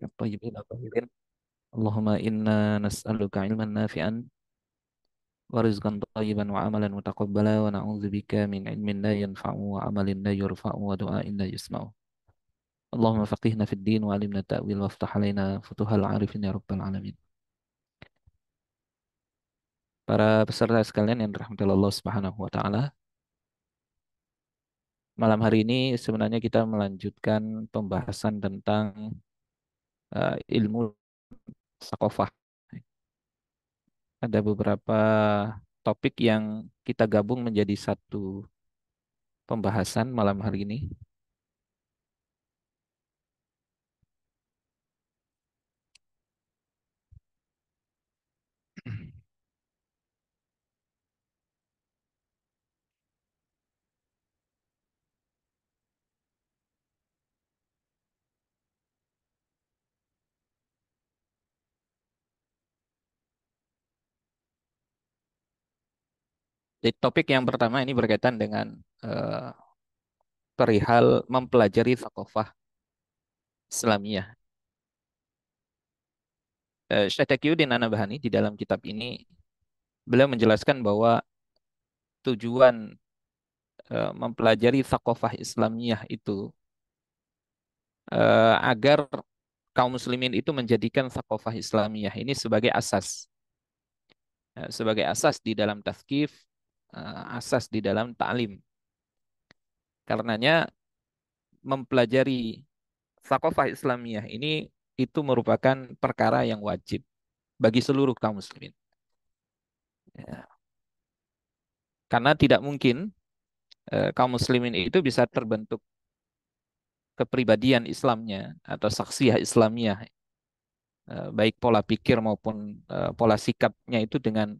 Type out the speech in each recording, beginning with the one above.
الطيبين الطاهرين اللهم إنا نسألك علما نافعا ورزقا طيبا وعملا متقبلا ونعوذ بك من علم لا ينفع وعمل لا يرفع ودعاء لا يسمع. اللهم فقهنا في الدين وعلمنا التأويل وافتح علينا فتوح العارفين يا رب العالمين. Para peserta sekalian yang dirahmati Allah Subhanahu wa taala, malam hari ini sebenarnya kita melanjutkan pembahasan tentang ilmu sakofah. Ada beberapa topik yang kita gabung menjadi satu pembahasan malam hari ini. Jadi topik yang pertama ini berkaitan dengan eh, perihal mempelajari thaqafah Islamiyah. Syekh Taqiyuddin An-Nabhani di dalam kitab ini beliau menjelaskan bahwa tujuan mempelajari thaqafah Islamiyah itu agar kaum muslimin itu menjadikan thaqafah Islamiyah ini sebagai asas, sebagai asas di dalam tazkif, asas di dalam ta'lim. Karenanya mempelajari thaqafah Islamiyah ini itu merupakan perkara yang wajib bagi seluruh kaum muslimin. Ya, karena tidak mungkin kaum muslimin itu bisa terbentuk kepribadian Islamnya atau saksiyah Islamiyah, baik pola pikir maupun pola sikapnya itu dengan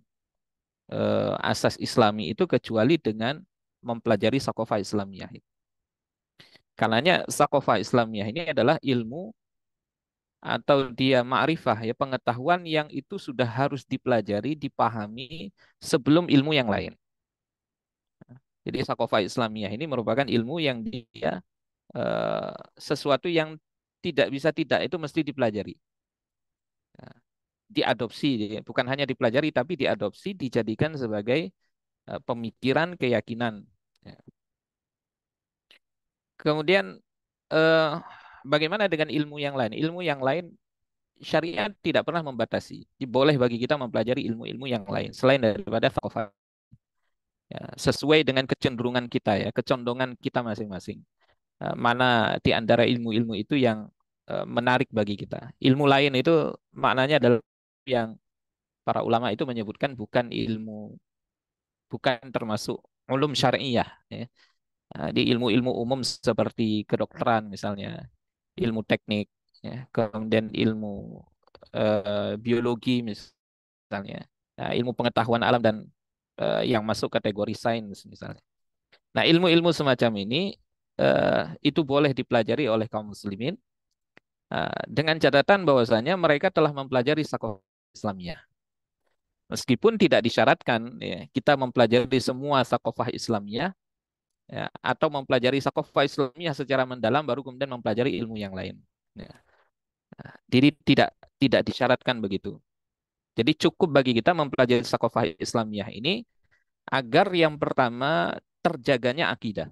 asas Islami itu kecuali dengan mempelajari thaqafah Islamiyah. Karenanya thaqafah Islamiyah ini adalah ilmu atau dia ma'rifah, ya, pengetahuan yang itu sudah harus dipelajari, dipahami sebelum ilmu yang lain. Jadi Thaqafah Islamiyah ini merupakan ilmu yang dia eh, sesuatu yang tidak bisa tidak itu mesti dipelajari. Nah, diadopsi, ya. Bukan hanya dipelajari tapi diadopsi, dijadikan sebagai pemikiran, keyakinan. Ya. Kemudian eh, bagaimana dengan ilmu yang lain? Ilmu yang lain syariat tidak pernah membatasi. Boleh bagi kita mempelajari ilmu-ilmu yang lain selain daripada Thaqafah. Ya, sesuai dengan kecenderungan kita, ya, kecondongan kita masing-masing. Mana di antara ilmu-ilmu itu yang menarik bagi kita. Ilmu lain itu maknanya adalah yang para ulama itu menyebutkan bukan ilmu, bukan termasuk ulum syariah. Ya. Di ilmu-ilmu umum seperti kedokteran misalnya, ilmu teknik, ya, kemudian ilmu biologi misalnya, ilmu pengetahuan alam dan yang masuk kategori sains misalnya. Nah, ilmu-ilmu semacam ini itu boleh dipelajari oleh kaum muslimin dengan catatan bahwasanya mereka telah mempelajari thaqafah Islamiyah. Meskipun tidak disyaratkan, ya, kita mempelajari semua thaqafah Islamiyah, ya, atau mempelajari thaqafah Islamiyah secara mendalam baru kemudian mempelajari ilmu yang lain. Ya. Jadi tidak disyaratkan begitu. Jadi cukup bagi kita mempelajari thaqafah Islamiyah ini agar yang pertama terjaganya akidah.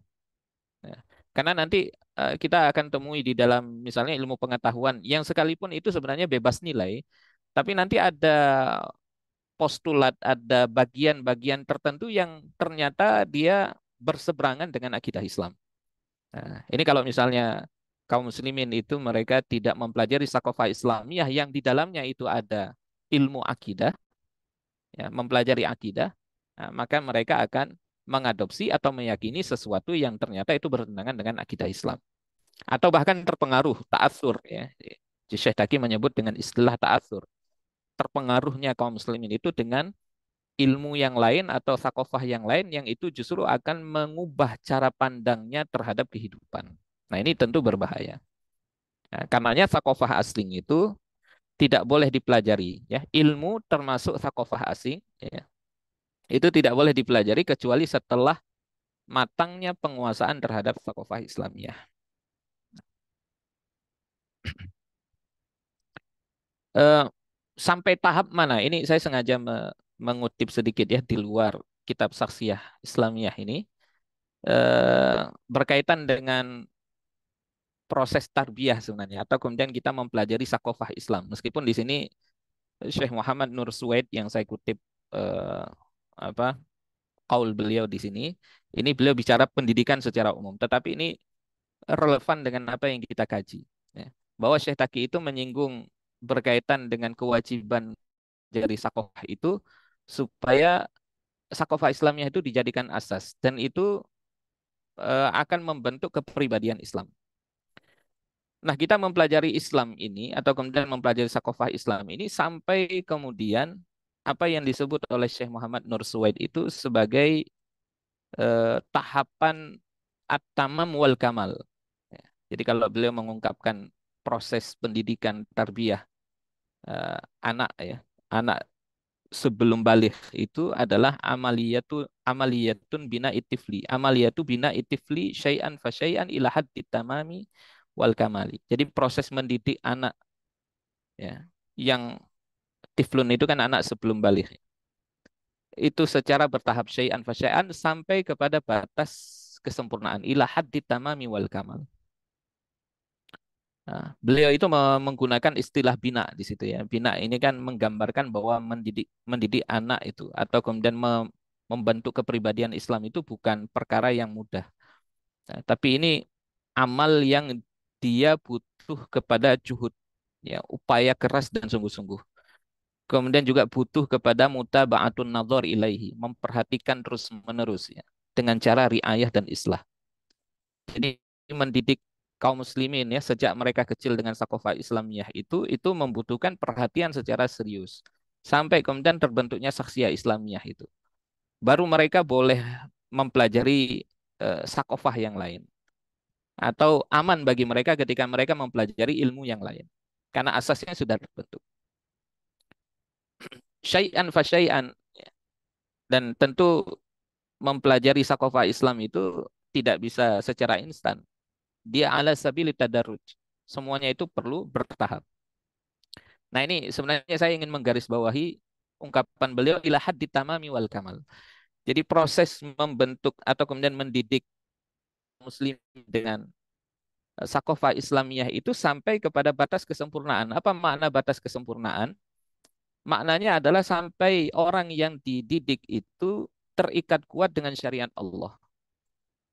Ya. Karena nanti kita akan temui di dalam misalnya ilmu pengetahuan yang sekalipun itu sebenarnya bebas nilai, tapi nanti ada postulat, ada bagian-bagian tertentu yang ternyata dia berseberangan dengan akidah Islam. Nah, ini kalau misalnya kaum muslimin itu mereka tidak mempelajari thaqafah Islamiyah yang di dalamnya itu ada ilmu akidah, ya, mempelajari akidah, nah, maka mereka akan mengadopsi atau meyakini sesuatu yang ternyata itu bertentangan dengan akidah Islam. Atau bahkan terpengaruh, ta'atsur, ya. Syekh Taki menyebut dengan istilah ta'atsur. Terpengaruhnya kaum muslimin itu dengan ilmu yang lain atau thaqafah yang lain yang itu justru akan mengubah cara pandangnya terhadap kehidupan. Nah, ini tentu berbahaya. Nah, karenanya thaqafah asing itu tidak boleh dipelajari, ya. Ilmu termasuk thaqafah asing, ya, itu tidak boleh dipelajari kecuali setelah matangnya penguasaan terhadap thaqafah Islamiyah. Eh, Sampai tahap mana? Ini saya sengaja mengutip sedikit ya di luar kitab Saksiyah Islamiyah ini, berkaitan dengan proses tarbiyah sebenarnya, atau kemudian kita mempelajari sakofah Islam. Meskipun di sini Syekh Muhammad Nur Suwaid yang saya kutip eh, apa kaul beliau di sini, ini beliau bicara pendidikan secara umum, tetapi ini relevan dengan apa yang kita kaji. Ya. Bahwa Syekh Taki itu menyinggung berkaitan dengan kewajiban dari sakofah itu supaya sakofah Islamnya itu dijadikan asas dan itu akan membentuk kepribadian Islam. Nah, kita mempelajari Islam ini atau kemudian mempelajari sakofah Islam ini sampai kemudian apa yang disebut oleh Syekh Muhammad Nur Suwaid itu sebagai tahapan at-tamam wal kamal. Ya. Jadi kalau beliau mengungkapkan proses pendidikan tarbiyah anak ya, anak sebelum balik itu adalah amaliyatun bina itifli. Amaliyatu bina itifli syai'an fa syai'an ila haddi tamami wal kamali. Jadi proses mendidik anak ya yang tiflun itu kan anak sebelum balik. Itu secara bertahap syai'an fa syai'an sampai kepada batas kesempurnaan ila haddi tamami wal kamal. Nah, beliau itu menggunakan istilah bina di situ ya. Bina ini kan menggambarkan bahwa mendidik mendidik anak itu atau kemudian membentuk kepribadian Islam itu bukan perkara yang mudah. Nah, tapi ini amal yang dia butuh kepada juhud, ya, upaya keras dan sungguh-sungguh. Kemudian juga butuh kepada mutaba'atun nadhar ilaihi, memperhatikan terus-menerus ya, dengan cara riayah dan islah. Jadi mendidik kaum muslimin ya sejak mereka kecil dengan sakofah Islamiyah itu membutuhkan perhatian secara serius sampai kemudian terbentuknya saksiyah Islamiyah itu. Baru mereka boleh mempelajari sakofah yang lain atau aman bagi mereka ketika mereka mempelajari ilmu yang lain karena asasnya sudah terbentuk. Syai'an fa syai'an, dan tentu mempelajari sakofah Islam itu tidak bisa secara instan. Dia ala sabili tadarruj. Semuanya itu perlu bertahap. Nah, ini sebenarnya saya ingin menggarisbawahi ungkapan beliau ila haddi tamami wal kamal. Jadi proses membentuk atau kemudian mendidik muslim dengan sakofah Islamiyah itu sampai kepada batas kesempurnaan. Apa makna batas kesempurnaan? Maknanya adalah sampai orang yang dididik itu terikat kuat dengan syariat Allah.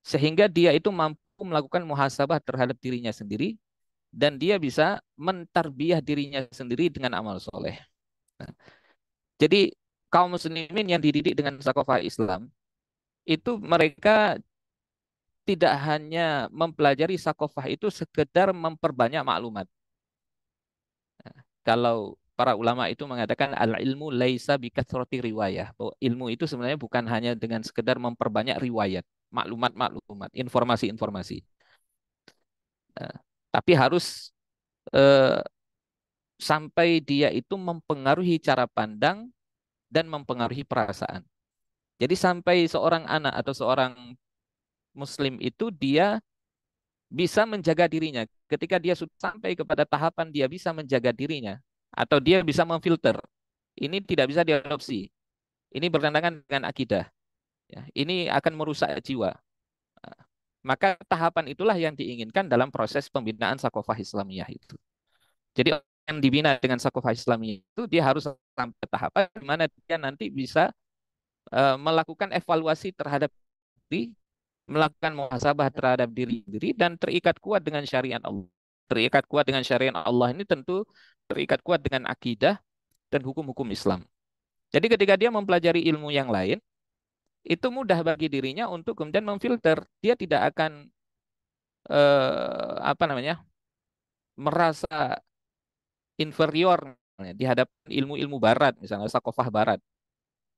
Sehingga dia itu mampu melakukan muhasabah terhadap dirinya sendiri dan dia bisa mentarbiyah dirinya sendiri dengan amal soleh. Nah, jadi kaum muslimin yang dididik dengan sakofah Islam itu mereka tidak hanya mempelajari sakofah itu sekedar memperbanyak maklumat. Kalau para ulama itu mengatakan al-ilmu laisa bikathrati riwayah, bahwa ilmu itu sebenarnya bukan hanya dengan sekedar memperbanyak riwayat, maklumat-maklumat, informasi-informasi. Nah, tapi harus eh, sampai dia itu mempengaruhi cara pandang dan mempengaruhi perasaan. Jadi sampai seorang anak atau seorang muslim itu dia bisa menjaga dirinya. Ketika dia sudah sampai kepada tahapan dia bisa menjaga dirinya atau dia bisa memfilter. Ini tidak bisa diadopsi. Ini bertentangan dengan akidah. Ya, ini akan merusak jiwa. Maka tahapan itulah yang diinginkan dalam proses pembinaan sakofah Islamiyah itu. Jadi yang dibina dengan sakofah Islamiyah itu dia harus sampai tahapan di mana dia nanti bisa melakukan evaluasi terhadap diri, melakukan muhasabah terhadap diri sendiri dan terikat kuat dengan syariat Allah. Terikat kuat dengan syariat Allah ini tentu terikat kuat dengan akidah dan hukum-hukum Islam. Jadi ketika dia mempelajari ilmu yang lain, itu mudah bagi dirinya untuk kemudian memfilter. Dia tidak akan apa namanya merasa inferior di hadapan ilmu-ilmu Barat, misalnya sakofah Barat,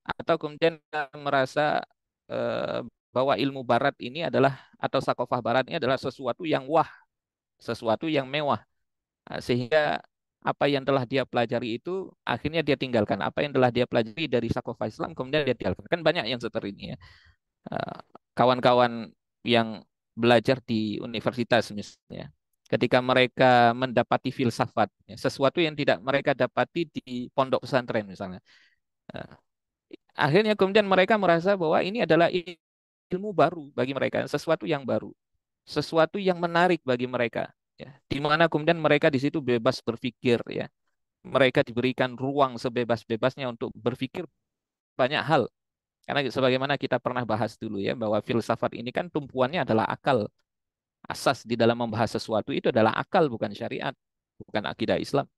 atau kemudian merasa eh, bahwa ilmu Barat ini adalah atau sakofah Barat ini adalah sesuatu yang wah, sesuatu yang mewah. Nah, sehingga apa yang telah dia pelajari itu akhirnya dia tinggalkan. Apa yang telah dia pelajari dari sakofah Islam kemudian dia tinggalkan. Kan banyak yang seperti ini ya. Eh, Kawan-kawan yang belajar di universitas misalnya. ketika mereka mendapati filsafat, ya, sesuatu yang tidak mereka dapati di pondok pesantren misalnya. Nah, akhirnya kemudian mereka merasa bahwa ini adalah ilmu baru bagi mereka, sesuatu yang baru, sesuatu yang menarik bagi mereka, ya, di mana kemudian mereka di situ bebas berpikir, ya, mereka diberikan ruang sebebas-bebasnya untuk berpikir banyak hal. Karena sebagaimana kita pernah bahas dulu ya, bahwa filsafat ini kan tumpuannya adalah akal. Asas di dalam membahas sesuatu itu adalah akal, bukan syariat, bukan akidah Islam.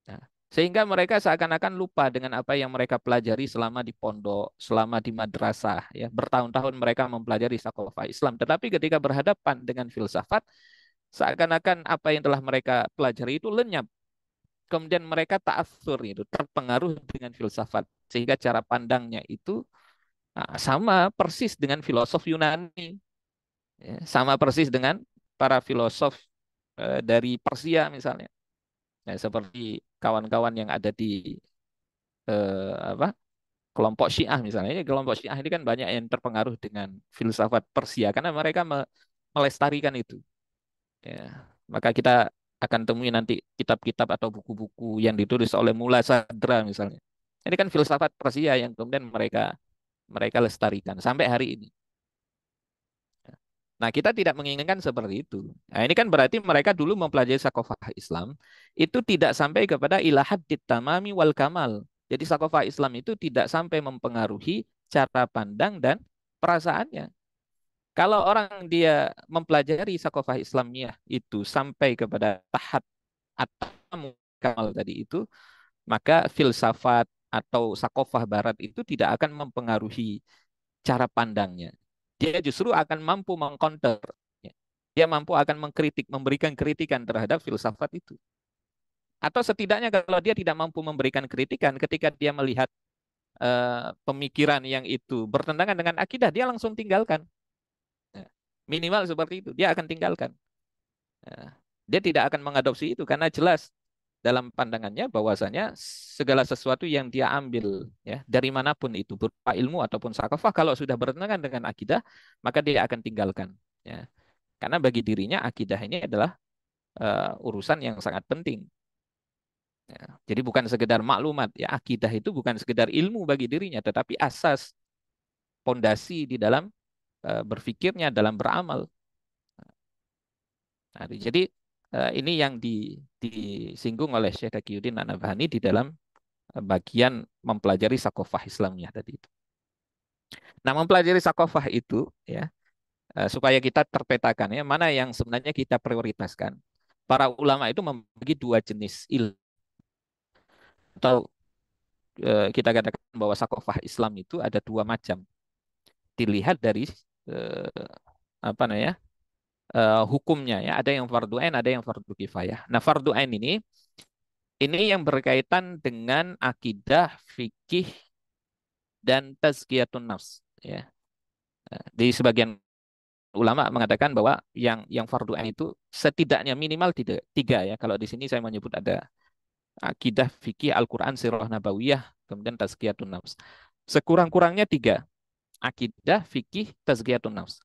Nah, sehingga mereka seakan-akan lupa dengan apa yang mereka pelajari selama di pondok, selama di madrasah, ya, bertahun-tahun mereka mempelajari sakofah Islam. Tetapi ketika berhadapan dengan filsafat, seakan-akan apa yang telah mereka pelajari itu lenyap. Kemudian mereka ta'athur, itu terpengaruh dengan filsafat, sehingga cara pandangnya itu sama persis dengan filosof Yunani, ya, sama persis dengan para filosof dari Persia misalnya. Nah, seperti kawan-kawan yang ada di apa, kelompok Syiah misalnya. Ini kelompok Syiah ini kan banyak yang terpengaruh dengan filsafat Persia karena mereka melestarikan itu. Ya. Maka kita akan temui nanti kitab-kitab atau buku-buku yang ditulis oleh Mula Sadra misalnya. Ini kan filsafat Persia yang kemudian mereka mereka lestarikan sampai hari ini. Nah, kita tidak menginginkan seperti itu. Nah, ini kan berarti mereka dulu mempelajari sakofah Islam itu tidak sampai kepada ilahad tamami wal kamal. Jadi sakofah Islam itu tidak sampai mempengaruhi cara pandang dan perasaannya. Kalau orang dia mempelajari sakofah Islamiyah itu sampai kepada tahap atau kamal tadi itu, maka filsafat atau sakofah barat itu tidak akan mempengaruhi cara pandangnya. Dia justru akan mampu mengcounter. Ya. Dia mampu akan mengkritik, memberikan kritikan terhadap filsafat itu. Atau setidaknya kalau dia tidak mampu memberikan kritikan, ketika dia melihat pemikiran yang itu bertentangan dengan akidah, dia langsung tinggalkan. Ya. Minimal seperti itu, dia akan tinggalkan. Ya. Dia tidak akan mengadopsi itu karena jelas dalam pandangannya bahwasanya segala sesuatu yang dia ambil ya dari manapun itu berupa ilmu ataupun sakafah kalau sudah bertentangan dengan akidah maka dia akan tinggalkan ya karena bagi dirinya akidah ini adalah urusan yang sangat penting ya. Jadi bukan sekedar maklumat ya akidah itu bukan sekedar ilmu bagi dirinya tetapi asas pondasi di dalam berpikirnya dalam beramal. Nah, jadi ini yang disinggung oleh Syekh Taqiyuddin An-Nabhani di dalam bagian mempelajari sakofah Islamiyah tadi itu. Nah, mempelajari sakofah itu ya supaya kita terpetakan ya mana yang sebenarnya kita prioritaskan. Para ulama itu membagi dua jenis ilmu atau kita katakan bahwa sakofah Islam itu ada dua macam. Dilihat dari eh, apa namanya hukumnya ya. Ada yang fardu ain, ada yang fardu kifayah. Nah, fardu ain ini yang berkaitan dengan akidah, fikih, dan tazkiyatun nafs. Ya. Di sebagian ulama mengatakan bahwa yang fardu ain itu setidaknya minimal tiga ya. Kalau di sini saya menyebut ada akidah, fikih, Al-Quran, sirah nabawiyah, kemudian tazkiyatun nafs. Sekurang-kurangnya tiga. Akidah, fikih, tazkiyatun nafs.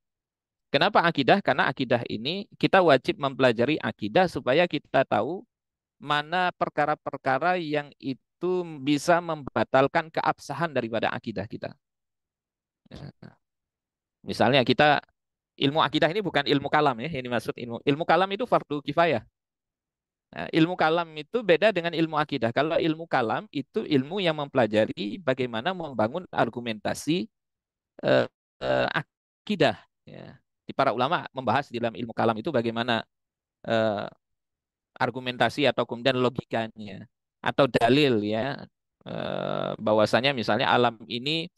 Kenapa akidah? Karena akidah ini kita wajib mempelajari akidah supaya kita tahu mana perkara-perkara yang itu bisa membatalkan keabsahan daripada akidah kita. Ya. Misalnya kita ilmu akidah ini bukan ilmu kalam ya, yang dimaksud ilmu kalam itu fardu kifayah. Nah, ilmu kalam itu beda dengan ilmu akidah. Kalau ilmu kalam itu ilmu yang mempelajari bagaimana membangun argumentasi eh, akidah. Ya. Di para ulama membahas di dalam ilmu kalam itu bagaimana eh, argumentasi atau kemudian logikanya atau dalil ya bahwasanya misalnya alam ini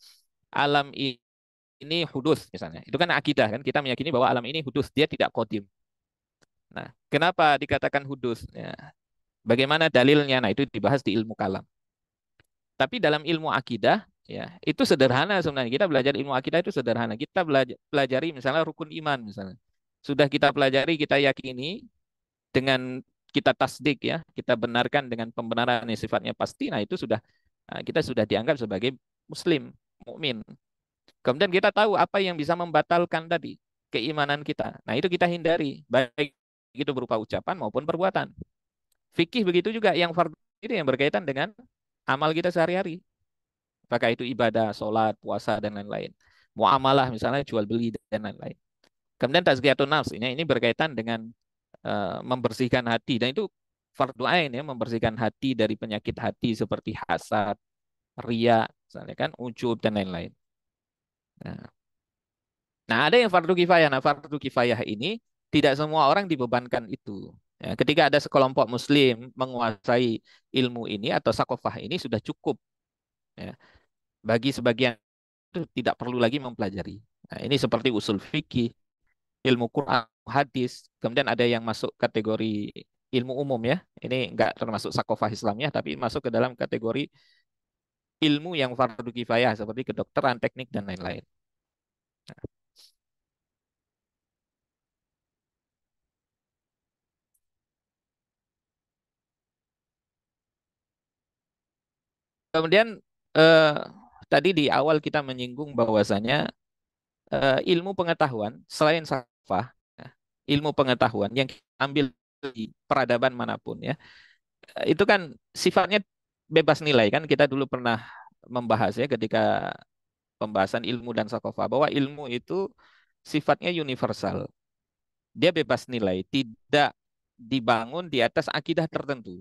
hudus misalnya. Itu kan akidah kan kita meyakini bahwa alam ini hudus, dia tidak qadim. Nah, kenapa dikatakan hudus? Ya, bagaimana dalilnya? Nah, itu dibahas di ilmu kalam. Tapi dalam ilmu akidah, ya, itu sederhana sebenarnya. Kita belajar ilmu akidah itu sederhana. Kita pelajari misalnya rukun iman misalnya. Sudah kita pelajari, kita yakini dengan kita tasdik ya, kita benarkan dengan pembenaran yang sifatnya pasti. Nah, itu sudah kita sudah dianggap sebagai muslim, mukmin. Kemudian kita tahu apa yang bisa membatalkan tadi keimanan kita. Nah, itu kita hindari. Baik itu berupa ucapan maupun perbuatan. Fikih begitu juga, yang fardu itu yang berkaitan dengan amal kita sehari-hari. Apakah itu ibadah, sholat, puasa, dan lain-lain. Muamalah misalnya jual beli dan lain-lain. Kemudian tazkiyatun nafs, ini berkaitan dengan membersihkan hati, dan itu fardu ain ya, membersihkan hati dari penyakit hati seperti hasad, ria, misalnya kan, ujub dan lain-lain. Nah, ada yang fardu kifayah. Nah, fardu kifayah ini tidak semua orang dibebankan itu. Ya, ketika ada sekelompok muslim menguasai ilmu ini atau sakofah ini sudah cukup. Ya. Bagi sebagian itu tidak perlu lagi mempelajari. Nah, ini seperti usul fikih, ilmu Quran, hadis. Kemudian ada yang masuk kategori ilmu umum ya. Ini enggak termasuk sakofah Islamnya, tapi masuk ke dalam kategori ilmu yang fardu kifayah seperti kedokteran, teknik dan lain-lain. Kemudian eh, tadi di awal kita menyinggung bahwasanya ilmu pengetahuan selain sakofah, ya, ilmu pengetahuan yang kita ambil di peradaban manapun ya, itu kan sifatnya bebas nilai kan. Kita dulu pernah membahas ya ketika pembahasan ilmu dan sakofah bahwa ilmu itu sifatnya universal. Dia bebas nilai, tidak dibangun di atas akidah tertentu.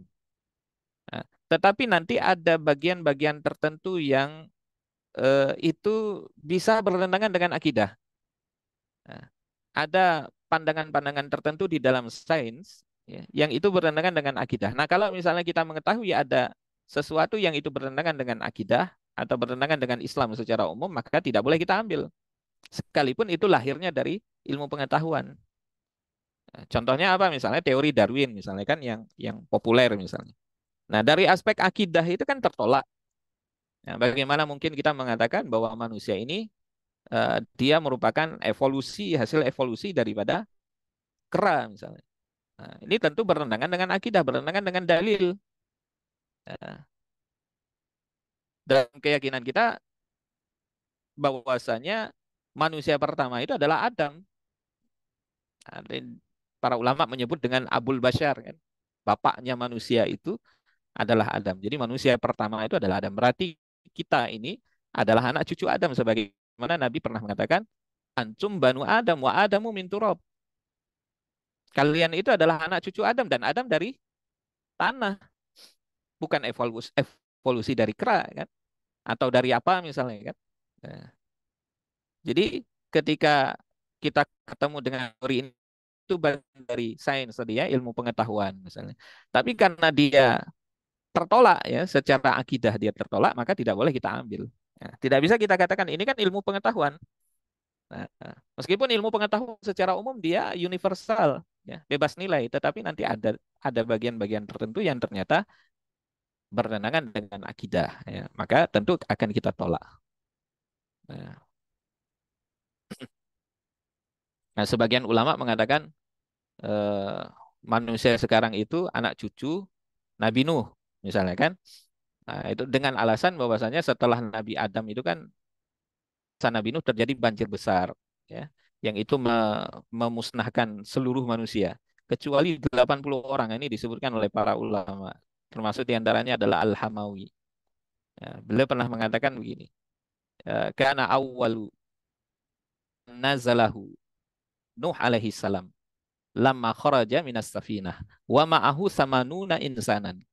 Nah, tetapi nanti ada bagian-bagian tertentu yang itu bisa bertentangan dengan akidah. Nah, ada pandangan-pandangan tertentu di dalam sains ya, yang itu bertentangan dengan akidah. Nah, kalau misalnya kita mengetahui ada sesuatu yang itu bertentangan dengan akidah atau bertentangan dengan Islam secara umum, maka tidak boleh kita ambil. Sekalipun itu lahirnya dari ilmu pengetahuan. Nah, contohnya apa? Misalnya teori Darwin, misalnya kan yang populer misalnya. Nah, dari aspek akidah itu kan tertolak. Nah, bagaimana mungkin kita mengatakan bahwa manusia ini dia merupakan evolusi, hasil evolusi daripada kera misalnya. Nah, ini tentu bertentangan dengan akidah, bertentangan dengan dalil. Nah, dalam keyakinan kita bahwasanya manusia pertama itu adalah Adam. Nah, para ulama menyebut dengan Abul Bashar kan. Bapaknya manusia itu adalah Adam. Jadi manusia pertama itu adalah Adam. Berarti kita ini adalah anak cucu Adam, sebagaimana Nabi pernah mengatakan, antum banu Adam wa Adamu min turab. Kalian itu adalah anak cucu Adam dan Adam dari tanah, bukan evolusi dari kera kan, atau dari apa misalnya kan. Nah, jadi ketika kita ketemu dengan teori ini, itu bagian dari sains tadi ya, ilmu pengetahuan misalnya. Tapi karena dia tertolak ya, secara akidah dia tertolak, maka tidak boleh kita ambil. Nah, tidak bisa kita katakan ini kan ilmu pengetahuan. Nah, meskipun ilmu pengetahuan secara umum dia universal, ya, bebas nilai, tetapi nanti ada bagian-bagian tertentu yang ternyata bertentangan dengan akidah, ya, maka tentu akan kita tolak. Nah, sebagian ulama mengatakan eh, manusia sekarang itu anak cucu Nabi Nuh, misalnya kan. Nah, itu dengan alasan bahwasanya setelah Nabi Adam itu kan Nabi Nuh terjadi banjir besar, ya, yang itu memusnahkan seluruh manusia kecuali 80 orang. Ini disebutkan oleh para ulama, termasuk diantaranya adalah Al-Hamawi. Ya, beliau pernah mengatakan begini, karena awwalu nazalahu Nuh alaihi salam lamma kharaja minas safinah wa ma'ahu samanuna insanan.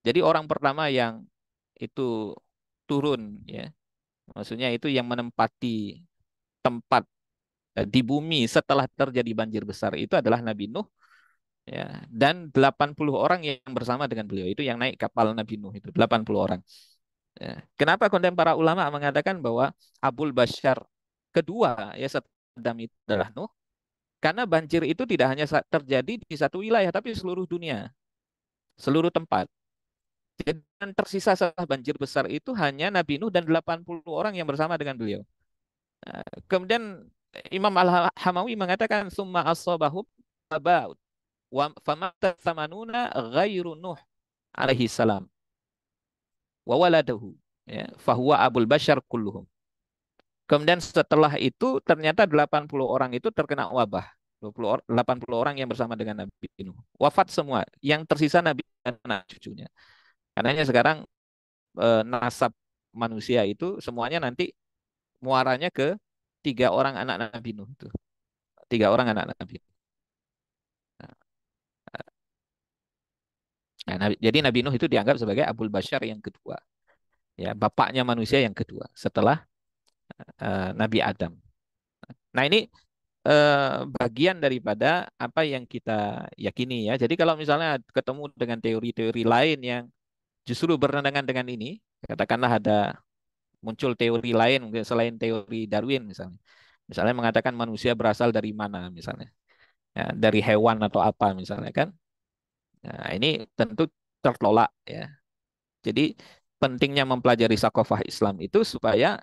Jadi orang pertama yang itu turun ya, maksudnya itu yang menempati tempat di bumi setelah terjadi banjir besar itu adalah Nabi Nuh ya, dan 80 orang yang bersama dengan beliau itu yang naik kapal Nabi Nuh itu 80 orang. Ya. Kenapa kemudian para ulama mengatakan bahwa Abul Bashar kedua ya setelah Adam itu adalah Nuh? Karena banjir itu tidak hanya terjadi di satu wilayah tapi seluruh dunia, seluruh tempat. Jadi yang tersisa setelah banjir besar itu hanya Nabi Nuh dan 80 orang yang bersama dengan beliau. Kemudian Imam Al-Hamawi mengatakan summa asabahum tabaut wa famata samanuna ghairu Nuh alaihi salam wa waladahu ya fahuwa abul bashar kulluhum. Kemudian setelah itu ternyata 80 orang itu terkena wabah 80 orang yang bersama dengan Nabi Nuh. Wafat semua. Yang tersisa Nabi dan anak cucunya. Karena sekarang nasab manusia itu semuanya nanti muaranya ke 3 orang anak Nabi Nuh itu. 3 orang anak Nabi. Nah, jadi Nabi Nuh itu dianggap sebagai Abul Bashar yang kedua. Ya, bapaknya manusia yang kedua setelah Nabi Adam. Nah, ini bagian daripada apa yang kita yakini ya. Jadi kalau misalnya ketemu dengan teori-teori lain yang justru bertentangan dengan ini, katakanlah ada muncul teori lain mungkin selain teori Darwin misalnya. Misalnya mengatakan manusia berasal dari mana misalnya. Ya, dari hewan atau apa misalnya kan. Nah, ini tentu tertolak ya. Jadi pentingnya mempelajari sakofah Islam itu supaya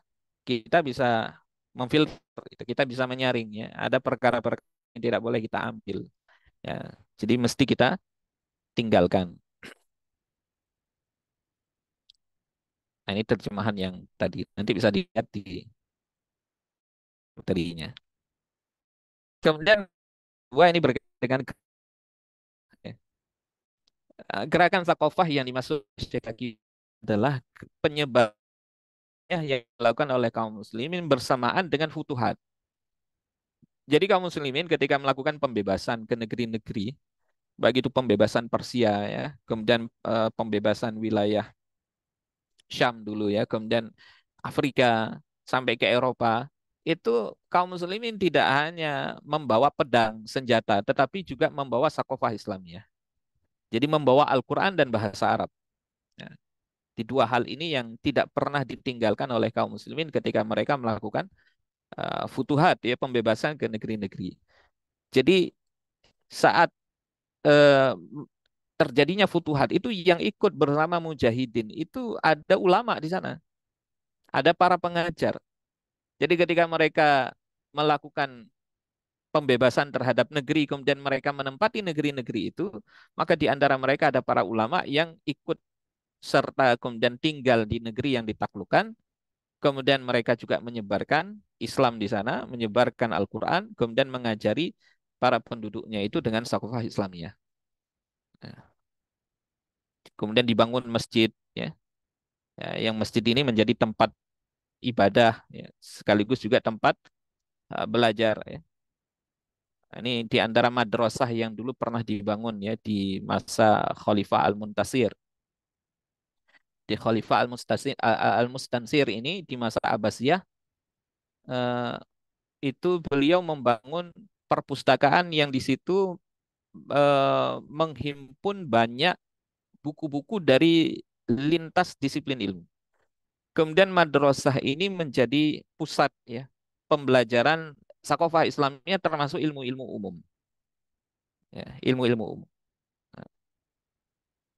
kita bisa memfilter, itu kita bisa menyaringnya. Ada perkara-perkara yang tidak boleh kita ambil. Ya, jadi mesti kita tinggalkan. Nah, ini terjemahan yang tadi nanti bisa dilihat di materinya. Kemudian dua ini berkaitan dengan ya, gerakan sakofah yang dimaksud Syekh Aki adalah penyebabnya yang dilakukan oleh kaum muslimin bersamaan dengan futuhat. Jadi kaum muslimin ketika melakukan pembebasan ke negeri-negeri, baik itu pembebasan Persia ya, kemudian pembebasan wilayah Syam dulu ya, kemudian Afrika sampai ke Eropa, itu kaum muslimin tidak hanya membawa pedang, senjata, tetapi juga membawa sakofah Islamiyah. Jadi membawa Al-Quran dan bahasa Arab. Ya, di dua hal ini yang tidak pernah ditinggalkan oleh kaum muslimin ketika mereka melakukan futuhat ya, pembebasan ke negeri-negeri. Jadi saat eh, terjadinya futuhat itu yang ikut bersama mujahidin itu ada ulama di sana, ada para pengajar. Jadi ketika mereka melakukan pembebasan terhadap negeri, kemudian mereka menempati negeri-negeri itu, maka di antara mereka ada para ulama yang ikut serta kemudian tinggal di negeri yang ditaklukkan, kemudian mereka juga menyebarkan Islam di sana, menyebarkan Al-Quran, kemudian mengajari para penduduknya itu dengan sakofah Islamiyah. Nah, kemudian dibangun masjid, ya, ya, yang masjid ini menjadi tempat ibadah, ya, sekaligus juga tempat belajar. Ya. Nah, ini di antara madrasah yang dulu pernah dibangun ya di masa Khalifah Al-Muntasir. Di Khalifah Al-Mustansir ini di masa Abbasiyah eh, itu beliau membangun perpustakaan yang di situ menghimpun banyak buku-buku dari lintas disiplin ilmu. Kemudian madrasah ini menjadi pusat ya pembelajaran sakofah Islamnya termasuk ilmu-ilmu umum. Ya, ilmu-ilmu umum.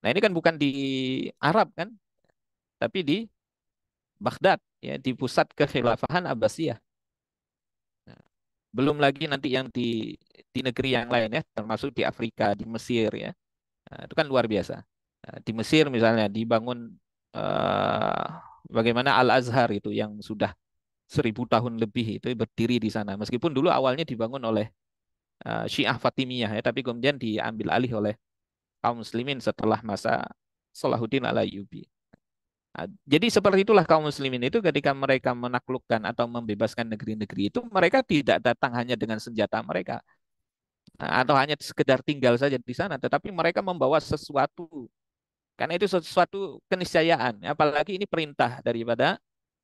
Nah, ini kan bukan di Arab kan, tapi di Baghdad ya di pusat kekhilafahan Abbasiyah. Nah, belum lagi nanti yang di negeri yang lain ya, termasuk di Afrika, di Mesir ya. Nah, itu kan luar biasa. Nah, di Mesir misalnya dibangun eh, bagaimana Al-Azhar itu yang sudah 1000 tahun lebih itu berdiri di sana. Meskipun dulu awalnya dibangun oleh Syiah Fatimiyah ya, tapi kemudian diambil alih oleh kaum muslimin setelah masa Salahuddin Al-Ayyubi. Nah, jadi seperti itulah kaum muslimin itu ketika mereka menaklukkan atau membebaskan negeri-negeri itu mereka tidak datang hanya dengan senjata mereka atau hanya sekedar tinggal saja di sana, tetapi mereka membawa sesuatu karena itu sesuatu keniscayaan. Apalagi ini perintah daripada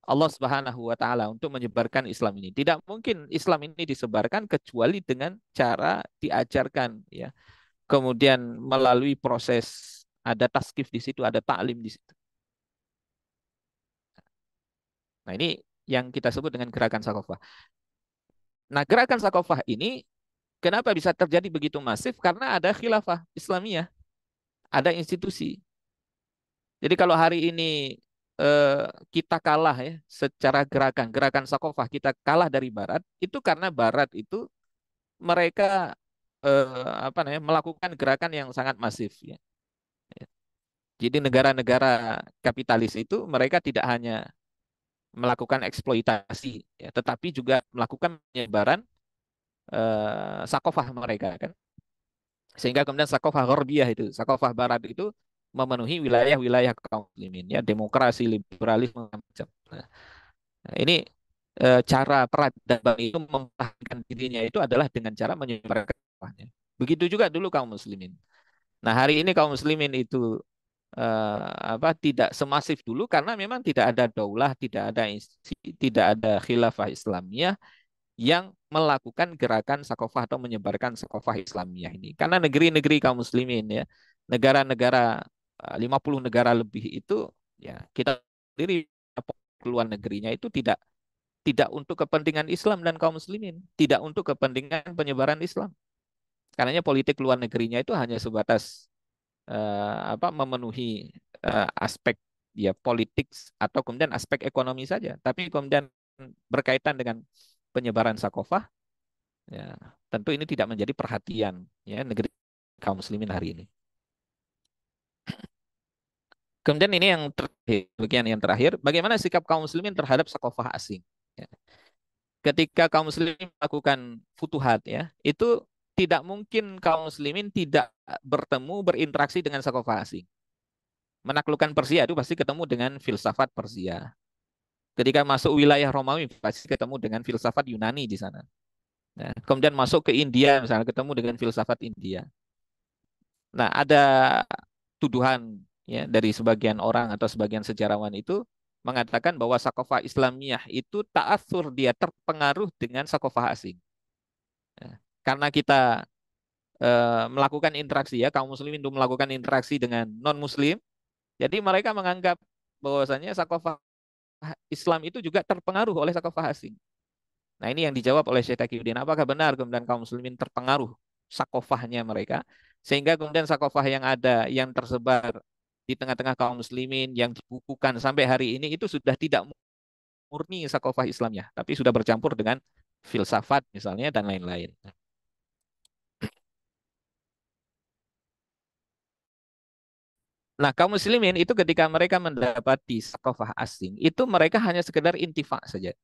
Allah Subhanahu wa taala untuk menyebarkan Islam ini. Tidak mungkin Islam ini disebarkan kecuali dengan cara diajarkan ya. Kemudian melalui proses ada taskif di situ, ada taklim di situ. Nah, ini yang kita sebut dengan gerakan Sakofah. Nah, gerakan Sakofah ini kenapa bisa terjadi begitu masif? Karena ada khilafah Islamiyah, ada institusi. Jadi kalau hari ini eh, kita kalah ya secara gerakan Sakofah kita kalah dari Barat, itu karena Barat itu mereka apa namanya melakukan gerakan yang sangat masif ya. Jadi negara-negara kapitalis itu mereka tidak hanya melakukan eksploitasi ya, tetapi juga melakukan penyebaran sakofah mereka kan. Sehingga kemudian sakofah Gharbiyah itu, sakofah Barat itu memenuhi wilayah-wilayah kaum muslimin ya, demokrasi, liberalisme macam. Nah, ini cara peradaban itu mempertahankan dirinya itu adalah dengan cara menyebarkan dakwahnya. Begitu juga dulu kaum muslimin. Nah, hari ini kaum muslimin itu tidak semasif dulu karena memang tidak ada daulah, tidak ada khilafah Islamiyah yang melakukan gerakan sakofah atau menyebarkan sakofah Islamiyah ini. Karena negeri-negeri kaum muslimin ya, negara-negara 50 negara lebih itu ya kita sendiri keluar negerinya itu tidak tidak untuk kepentingan Islam dan kaum muslimin, tidak untuk kepentingan penyebaran Islam. Karena politik luar negerinya itu hanya sebatas memenuhi aspek ya politik atau kemudian aspek ekonomi saja, tapi kemudian berkaitan dengan penyebaran sakofah, ya tentu ini tidak menjadi perhatian ya negeri kaum muslimin hari ini. Kemudian ini yang terakhir, bagian yang terakhir, bagaimana sikap kaum muslimin terhadap sakofah asing? Ya. Ketika kaum muslimin melakukan futuhat ya, itu tidak mungkin kaum muslimin tidak bertemu berinteraksi dengan sakofah asing. Menaklukkan Persia itu pasti ketemu dengan filsafat Persia. Ketika masuk wilayah Romawi pasti ketemu dengan filsafat Yunani di sana. Nah, kemudian masuk ke India misalnya ketemu dengan filsafat India. Nah, ada tuduhan ya dari sebagian orang atau sebagian sejarawan itu mengatakan bahwa sakofah Islamiyah itu ta'atsur, dia terpengaruh dengan sakofah asing. Ya, karena kita melakukan interaksi ya, kaum muslimin itu melakukan interaksi dengan non-muslim, jadi mereka menganggap bahwasanya sakofah Islam itu juga terpengaruh oleh sakofah asing. Nah, ini yang dijawab oleh Syekh Taqiyuddin. Apakah benar kemudian kaum muslimin terpengaruh sakofahnya mereka, sehingga kemudian sakofah yang ada, yang tersebar di tengah-tengah kaum muslimin, yang dibukukan sampai hari ini itu sudah tidak murni sakofah Islamnya, tapi sudah bercampur dengan filsafat misalnya dan lain-lain. Nah, kaum muslimin itu ketika mereka mendapati sakofah asing, itu mereka hanya sekedar intifa saja.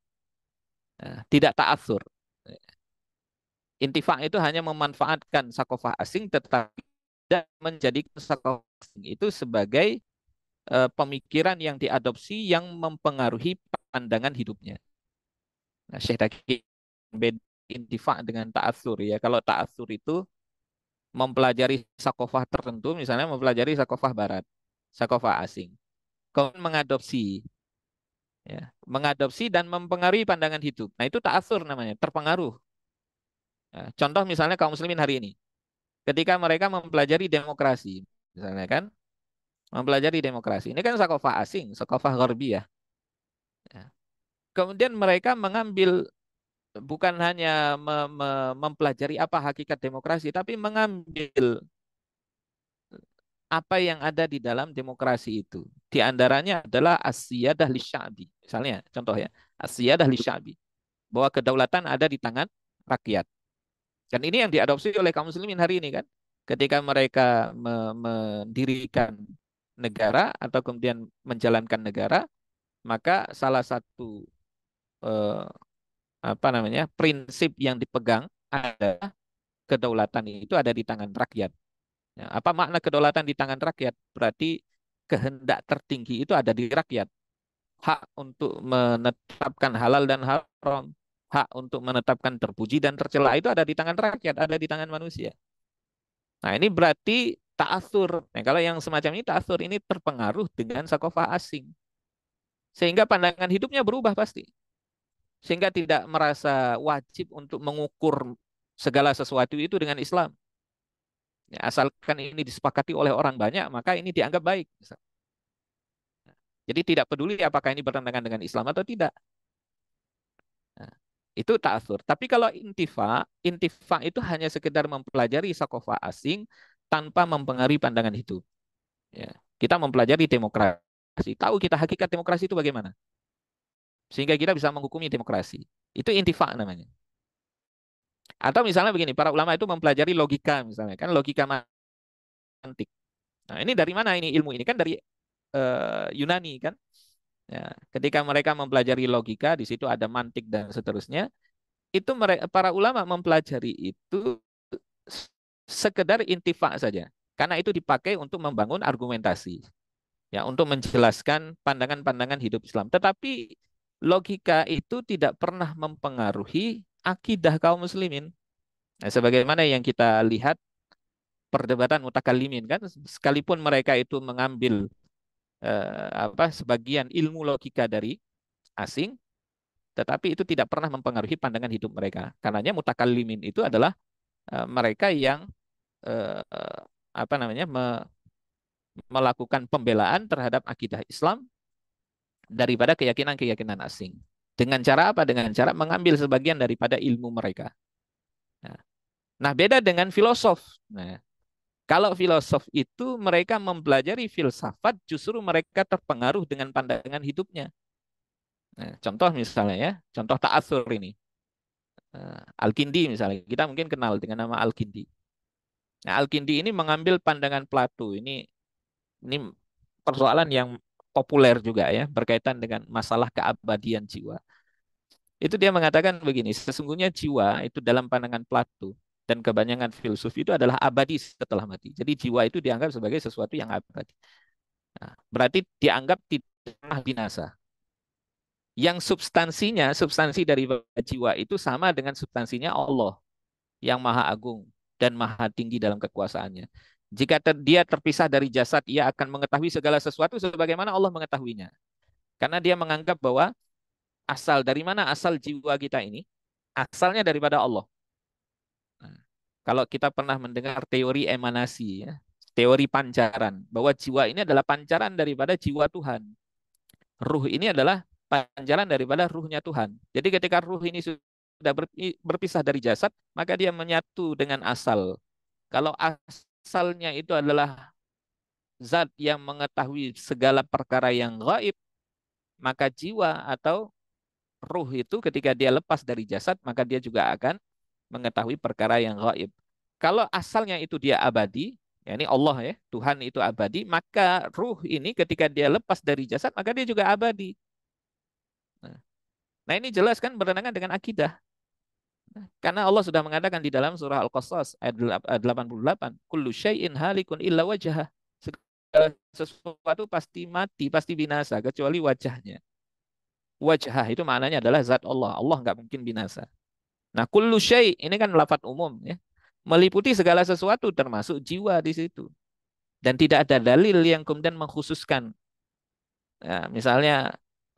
Nah, tidak ta'atsur. Intifa itu hanya memanfaatkan sakofah asing tetapi tidak menjadikan sakofah asing itu sebagai pemikiran yang diadopsi yang mempengaruhi pandangan hidupnya. Nah, Syekh Taqi beda intifa dengan ta'atsur ya. Kalau ta'atsur itu mempelajari sakofah tertentu, misalnya mempelajari sakofah barat, sakofah asing. Kemudian mengadopsi ya, mengadopsi dan mempengaruhi pandangan hidup. Nah, itu ta'atsur namanya, terpengaruh. Nah, contoh misalnya kaum muslimin hari ini, ketika mereka mempelajari demokrasi, misalnya kan, mempelajari demokrasi. Ini kan sakofah asing, sakofah Gharbiyah. Ya. Kemudian mereka mengambil bukan hanya mempelajari apa hakikat demokrasi, tapi mengambil apa yang ada di dalam demokrasi itu. Di antaranya adalah as-siyadah lisyabi. Misalnya, contoh ya, as-siyadah lisyabi. Bahwa kedaulatan ada di tangan rakyat. Dan ini yang diadopsi oleh kaum muslimin hari ini kan. Ketika mereka mendirikan negara atau kemudian menjalankan negara, maka salah satu eh, prinsip yang dipegang adalah kedaulatan itu ada di tangan rakyat. Ya, apa makna kedaulatan di tangan rakyat? Berarti kehendak tertinggi itu ada di rakyat. Hak untuk menetapkan halal dan haram, hak untuk menetapkan terpuji dan tercela itu ada di tangan rakyat, ada di tangan manusia. Nah, ini berarti ta'atsur. Nah, kalau yang semacam ini ta'atsur ini terpengaruh dengan sakofah asing. Sehingga pandangan hidupnya berubah pasti. Sehingga tidak merasa wajib untuk mengukur segala sesuatu itu dengan Islam. Ya, asalkan ini disepakati oleh orang banyak, maka ini dianggap baik. Jadi tidak peduli apakah ini bertentangan dengan Islam atau tidak. Nah, itu ta'atsur. Tapi kalau intifa, intifa itu hanya sekedar mempelajari sakofah asing tanpa mempengaruhi pandangan hidup. Ya. Kita mempelajari demokrasi. Tahu kita hakikat demokrasi itu bagaimana. Sehingga kita bisa menghukumi demokrasi. Itu intifa namanya. Atau misalnya begini, para ulama itu mempelajari logika misalnya. Kan logika mantik. Nah, ini dari mana ini ilmu ini? Kan dari Yunani kan. Ya, ketika mereka mempelajari logika, di situ ada mantik dan seterusnya. itu mereka, para ulama mempelajari itu sekedar intifa saja. Karena itu dipakai untuk membangun argumentasi, ya, untuk menjelaskan pandangan-pandangan hidup Islam. Tetapi logika itu tidak pernah mempengaruhi akidah kaum muslimin. Nah, sebagaimana yang kita lihat perdebatan mutakallimin kan, sekalipun mereka itu mengambil sebagian ilmu logika dari asing, tetapi itu tidak pernah mempengaruhi pandangan hidup mereka. Karenanya mutakallimin itu adalah mereka yang eh, apa namanya melakukan pembelaan terhadap akidah Islam daripada keyakinan-keyakinan asing. Dengan cara apa? Dengan cara mengambil sebagian daripada ilmu mereka. Nah, beda dengan filosof. Nah, kalau filosof itu mereka mempelajari filsafat, justru mereka terpengaruh dengan pandangan hidupnya. Nah, contoh misalnya ya, contoh ta'atsur ini. Al-Kindi misalnya, kita mungkin kenal dengan nama Al-Kindi. Nah, Al-Kindi ini mengambil pandangan Plato. Ini persoalan yang populer juga ya, berkaitan dengan masalah keabadian jiwa. Itu dia mengatakan begini, sesungguhnya jiwa itu dalam pandangan Plato dan kebanyakan filsuf itu adalah abadi setelah mati. Jadi jiwa itu dianggap sebagai sesuatu yang abadi. Nah, berarti dianggap tidak binasa. Yang substansinya, substansi dari jiwa itu sama dengan substansinya Allah yang maha agung dan maha tinggi dalam kekuasaannya. Jika dia terpisah dari jasad, ia akan mengetahui segala sesuatu sebagaimana Allah mengetahuinya. Karena dia menganggap bahwa dari mana asal jiwa kita ini? Asalnya daripada Allah. Nah, kalau kita pernah mendengar teori emanasi, ya, teori pancaran, bahwa jiwa ini adalah pancaran daripada jiwa Tuhan. Ruh ini adalah pancaran daripada ruhnya Tuhan. Jadi ketika ruh ini sudah berpisah dari jasad, maka dia menyatu dengan asal. Kalau asalnya itu adalah zat yang mengetahui segala perkara yang gaib, maka jiwa atau ruh itu ketika dia lepas dari jasad, maka dia juga akan mengetahui perkara yang gaib. Kalau asalnya itu dia abadi, ya ini Allah ya, Tuhan itu abadi, maka ruh ini ketika dia lepas dari jasad, maka dia juga abadi. Nah, ini jelas kan bertentangan dengan akidah. Karena Allah sudah mengatakan di dalam surah Al-Qasas ayat 88, kullu syai'in halikun illa wajhah. Segala sesuatu pasti mati, pasti binasa kecuali wajahnya. Wajhah itu maknanya adalah zat Allah. Allah nggak mungkin binasa. Nah, kullu syai' ini kan lafadz umum ya. Meliputi segala sesuatu termasuk jiwa di situ. Dan tidak ada dalil yang kemudian mengkhususkan. Ya, misalnya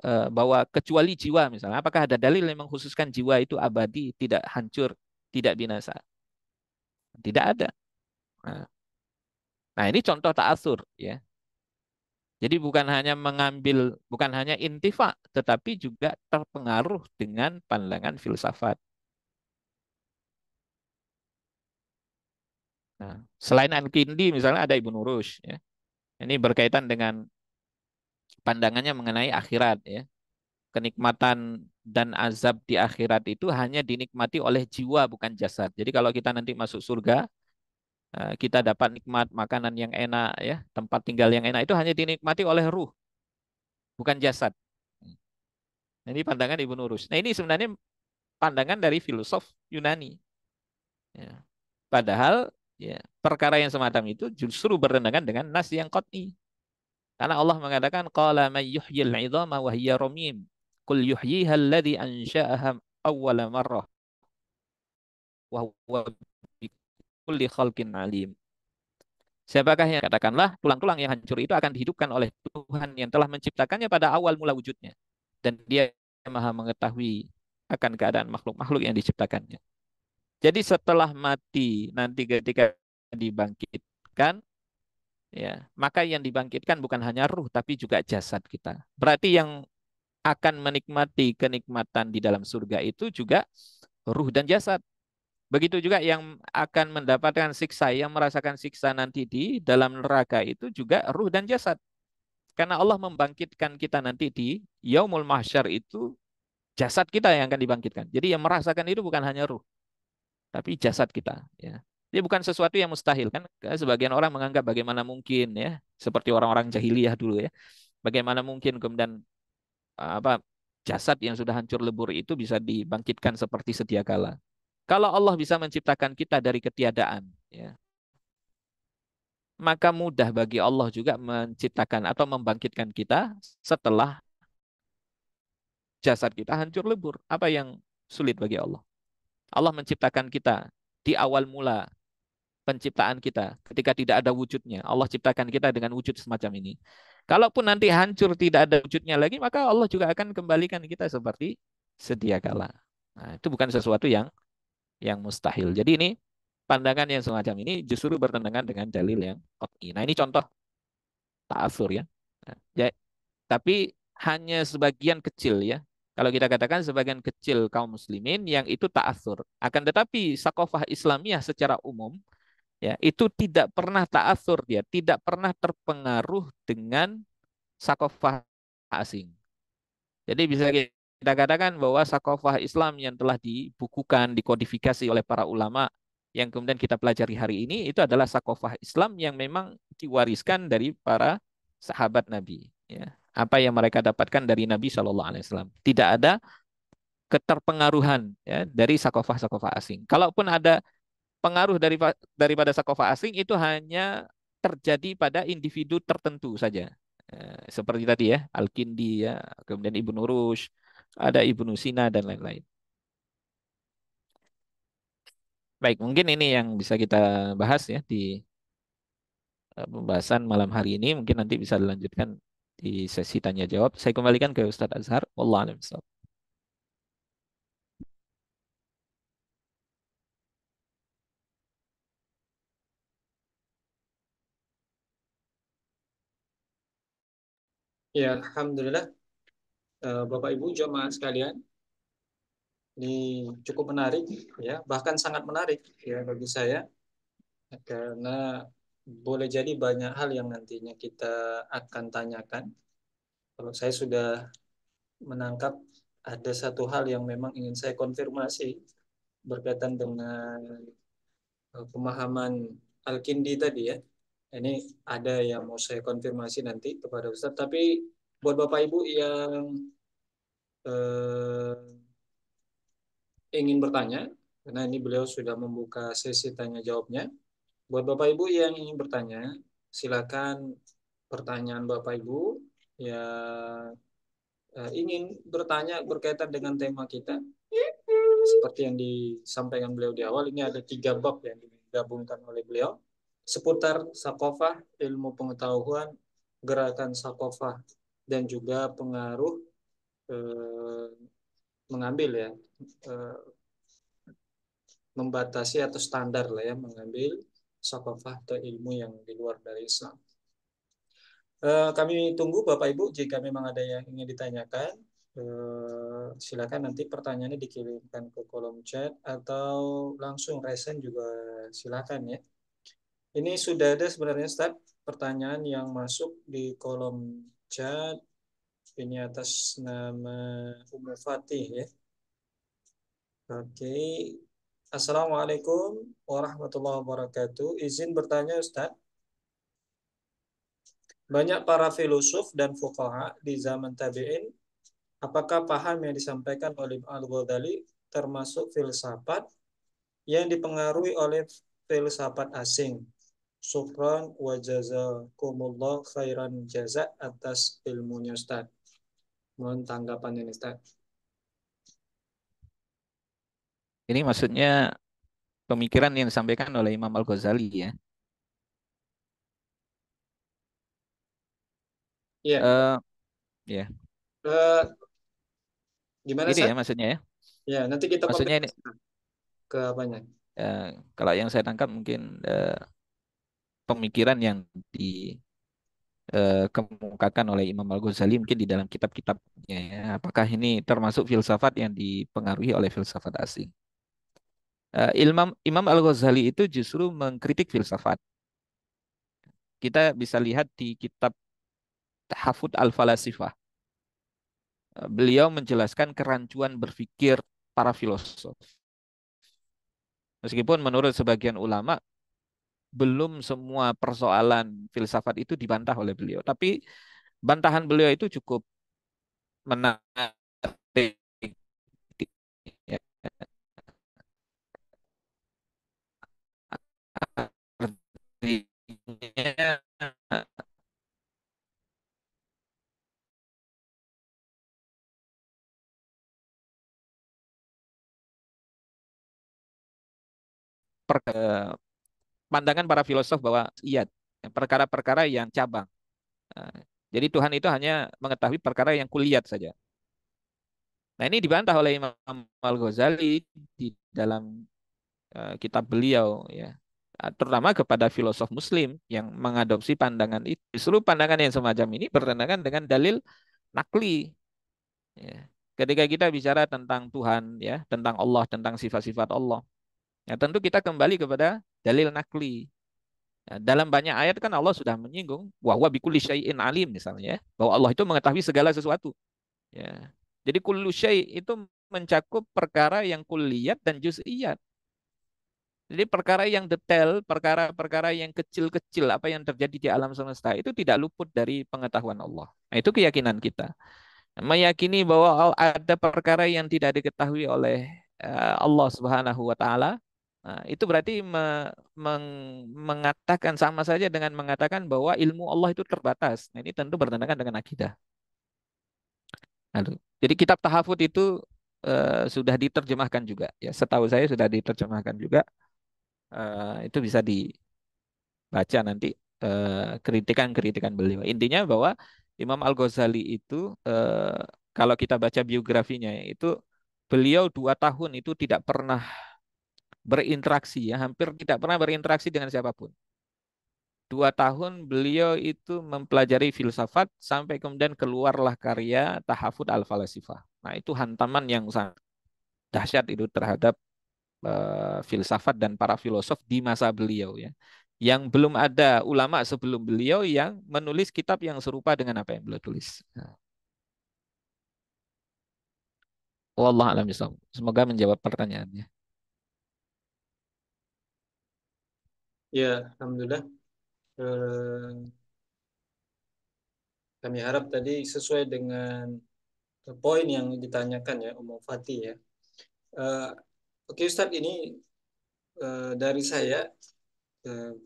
bahwa kecuali jiwa misalnya. Apakah ada dalil yang mengkhususkan jiwa itu abadi, tidak hancur, tidak binasa? Tidak ada. Nah, ini contoh ta'asur ya. Jadi bukan hanya intifa, tetapi juga terpengaruh dengan pandangan filsafat. Nah, selain Al-Kindi misalnya ada Ibnu Rushd ya. Ini berkaitan dengan pandangannya mengenai akhirat ya. Kenikmatan dan azab di akhirat itu hanya dinikmati oleh jiwa bukan jasad. Jadi kalau kita nanti masuk surga, kita dapat nikmat makanan yang enak ya, tempat tinggal yang enak itu hanya dinikmati oleh ruh, bukan jasad. Nah, ini pandangan Ibnu Rushd. Nah, ini sebenarnya pandangan dari filosof Yunani. Ya. Padahal ya, perkara yang semacam itu justru bertentangan dengan nas yang qat'i. Karena Allah mengatakan qala may yuhyil 'idhama wa hiya ramim. Qul yuhyiha alladhi ansha'aha awwala marrah wa huwa bikulli khalqin alim. Siapakah yang katakanlah tulang-tulang yang hancur itu akan dihidupkan oleh Tuhan yang telah menciptakannya pada awal mula wujudnya. Dan dia maha mengetahui akan keadaan makhluk-makhluk yang diciptakannya. Jadi setelah mati nanti ketika dibangkitkan, ya, maka yang dibangkitkan bukan hanya ruh tapi juga jasad kita. Berarti yang akan menikmati kenikmatan di dalam surga itu juga ruh dan jasad. Begitu juga yang akan mendapatkan siksa, yang merasakan siksa nanti di dalam neraka itu juga ruh dan jasad. Karena Allah membangkitkan kita nanti di Yaumul Mahsyar itu jasad kita yang akan dibangkitkan. Jadi yang merasakan itu bukan hanya ruh, tapi jasad kita. Ya. Jadi bukan sesuatu yang mustahil kan? Sebagian orang menganggap bagaimana mungkin ya, seperti orang-orang jahiliyah dulu ya. Bagaimana mungkin kemudian apa jasad yang sudah hancur lebur itu bisa dibangkitkan seperti sedia kala. Kalau Allah bisa menciptakan kita dari ketiadaan, ya, maka mudah bagi Allah juga menciptakan atau membangkitkan kita setelah jasad kita hancur lebur. Apa yang sulit bagi Allah? Allah menciptakan kita di awal mula penciptaan kita ketika tidak ada wujudnya. Allah ciptakan kita dengan wujud semacam ini. Kalaupun nanti hancur tidak ada wujudnya lagi, maka Allah juga akan kembalikan kita seperti sedia kala. Nah, itu bukan sesuatu yang mustahil. Jadi ini pandangan yang semacam ini justru bertentangan dengan dalil yang qat'i. Nah, ini contoh ta'asur ya. Nah, tapi hanya sebagian kecil ya. Kalau kita katakan sebagian kecil kaum muslimin yang itu ta'asur. Akan tetapi sakofah Islamiyah secara umum ya itu tidak pernah ta'asur, dia tidak pernah terpengaruh dengan sakofah asing. Jadi bisa kita katakan bahwa sakofah Islam yang telah dibukukan, dikodifikasi oleh para ulama yang kemudian kita pelajari hari ini itu adalah sakofah Islam yang memang diwariskan dari para sahabat Nabi. Ya. Apa yang mereka dapatkan dari Nabi Shallallahu Alaihi Wasallam. Tidak ada keterpengaruhan ya, dari sakofah-sakofah asing. Kalaupun ada pengaruh daripada sakofah asing itu hanya terjadi pada individu tertentu saja. Seperti tadi ya, Al-Kindi ya, kemudian Ibnu Rushd, ada Ibnu Sina dan lain-lain. Baik, mungkin ini yang bisa kita bahas ya di pembahasan malam hari ini. Mungkin nanti bisa dilanjutkan di sesi tanya jawab. Saya kembalikan ke Ustadz Azhar. Wallahu a'lam bishawab. Ya, Alhamdulillah, Bapak Ibu jamaah sekalian, ini cukup menarik, ya, bahkan sangat menarik ya bagi saya, karena boleh jadi banyak hal yang nantinya kita akan tanyakan. Kalau saya sudah menangkap ada satu hal yang memang ingin saya konfirmasi berkaitan dengan pemahaman Al-Kindi tadi ya. Ini ada yang mau saya konfirmasi nanti kepada Ustaz. Tapi buat Bapak Ibu yang eh, ingin bertanya, karena ini beliau sudah membuka sesi tanya jawabnya. Buat Bapak Ibu yang ingin bertanya, silakan pertanyaan Bapak Ibu yang ingin bertanya berkaitan dengan tema kita. Seperti yang disampaikan beliau di awal, ini ada 3 bab yang digabungkan oleh beliau. Seputar sakofah, ilmu pengetahuan, gerakan sakofah, dan juga pengaruh eh, mengambil ya, eh, membatasi atau standar lah ya, mengambil sakofah atau ilmu yang di luar dari Islam. Kami tunggu Bapak Ibu jika memang ada yang ingin ditanyakan. Silakan nanti pertanyaannya dikirimkan ke kolom chat atau langsung resen juga silakan ya. Ini sudah ada sebenarnya Ustaz pertanyaan yang masuk di kolom chat. Ini atas nama Ummu Fatih ya. Oke. Assalamualaikum warahmatullahi wabarakatuh. Izin bertanya Ustaz. Banyak para filosof dan fuqaha di zaman tabi'in, apakah paham yang disampaikan oleh Al-Ghazali termasuk filsafat yang dipengaruhi oleh filsafat asing? Syukran wa jazakumullah khairan jaza atas ilmunya Ustaz. Mohon tanggapan ini Ustaz. Ini maksudnya pemikiran yang disampaikan oleh Imam Al-Ghazali ya. Iya. Eh ya, Eh, Gimana ini ya Ustaz? maksudnya ya. Ya, nanti kita Maksudnya ini konfirmasi ke apanya. eh, kalau yang saya tangkap mungkin pemikiran yang dikemukakan oleh Imam Al-Ghazali mungkin di dalam kitab-kitabnya ya. Apakah ini termasuk filsafat yang dipengaruhi oleh filsafat asing? Imam Al-Ghazali itu justru mengkritik filsafat. Kita bisa lihat di kitab Tahafut Al-Falasifah. Beliau menjelaskan kerancuan berpikir para filosof. Meskipun menurut sebagian ulama belum semua persoalan filsafat itu dibantah oleh beliau, tapi bantahan beliau itu cukup menarik pandangan para filosof bahwa iya, perkara-perkara yang cabang. Nah, jadi Tuhan itu hanya mengetahui perkara yang kuliat saja. Nah, ini dibantah oleh Imam Al-Ghazali di dalam kitab beliau ya. Terutama kepada filosof muslim yang mengadopsi pandangan itu. Justru pandangan yang semacam ini bertentangan dengan dalil nakli ya. Ketika kita bicara tentang Tuhan ya, tentang Allah, tentang sifat-sifat Allah. Ya, tentu kita kembali kepada dalil nakli. Ya, dalam banyak ayat kan Allah sudah menyinggung bahwa bikulli syai'in alim misalnya ya, bahwa Allah itu mengetahui segala sesuatu. Ya. Jadi kullu syai' itu mencakup perkara yang kulliyat dan juz'iyat. Jadi perkara yang detail, perkara-perkara yang kecil-kecil, apa yang terjadi di alam semesta itu tidak luput dari pengetahuan Allah. Nah, itu keyakinan kita. Meyakini bahwa ada perkara yang tidak diketahui oleh Allah Subhanahu wa taala. Nah, itu berarti mengatakan sama saja dengan mengatakan bahwa ilmu Allah itu terbatas. Nah, ini tentu bertentangan dengan akidah. Aduh. Jadi kitab tahafut itu sudah diterjemahkan juga. Ya, setahu saya sudah diterjemahkan juga. Itu bisa dibaca nanti kritikan-kritikan beliau. Intinya bahwa Imam Al-Ghazali itu kalau kita baca biografinya itu beliau 2 tahun itu tidak pernah berinteraksi ya, hampir tidak pernah berinteraksi dengan siapapun. 2 tahun beliau itu mempelajari filsafat sampai kemudian keluarlah karya Tahafut Al-Falasifah. Nah, itu hantaman yang sangat dahsyat itu terhadap filsafat dan para filosof di masa beliau ya. Yang belum ada ulama sebelum beliau yang menulis kitab yang serupa dengan apa yang beliau tulis. Nah, wallah alam bisawab. Semoga menjawab pertanyaannya. Ya, alhamdulillah. Eh, Kami harap tadi sesuai dengan poin yang ditanyakan ya, Umum Fatih ya. Eh, Oke Ustadz, ini dari saya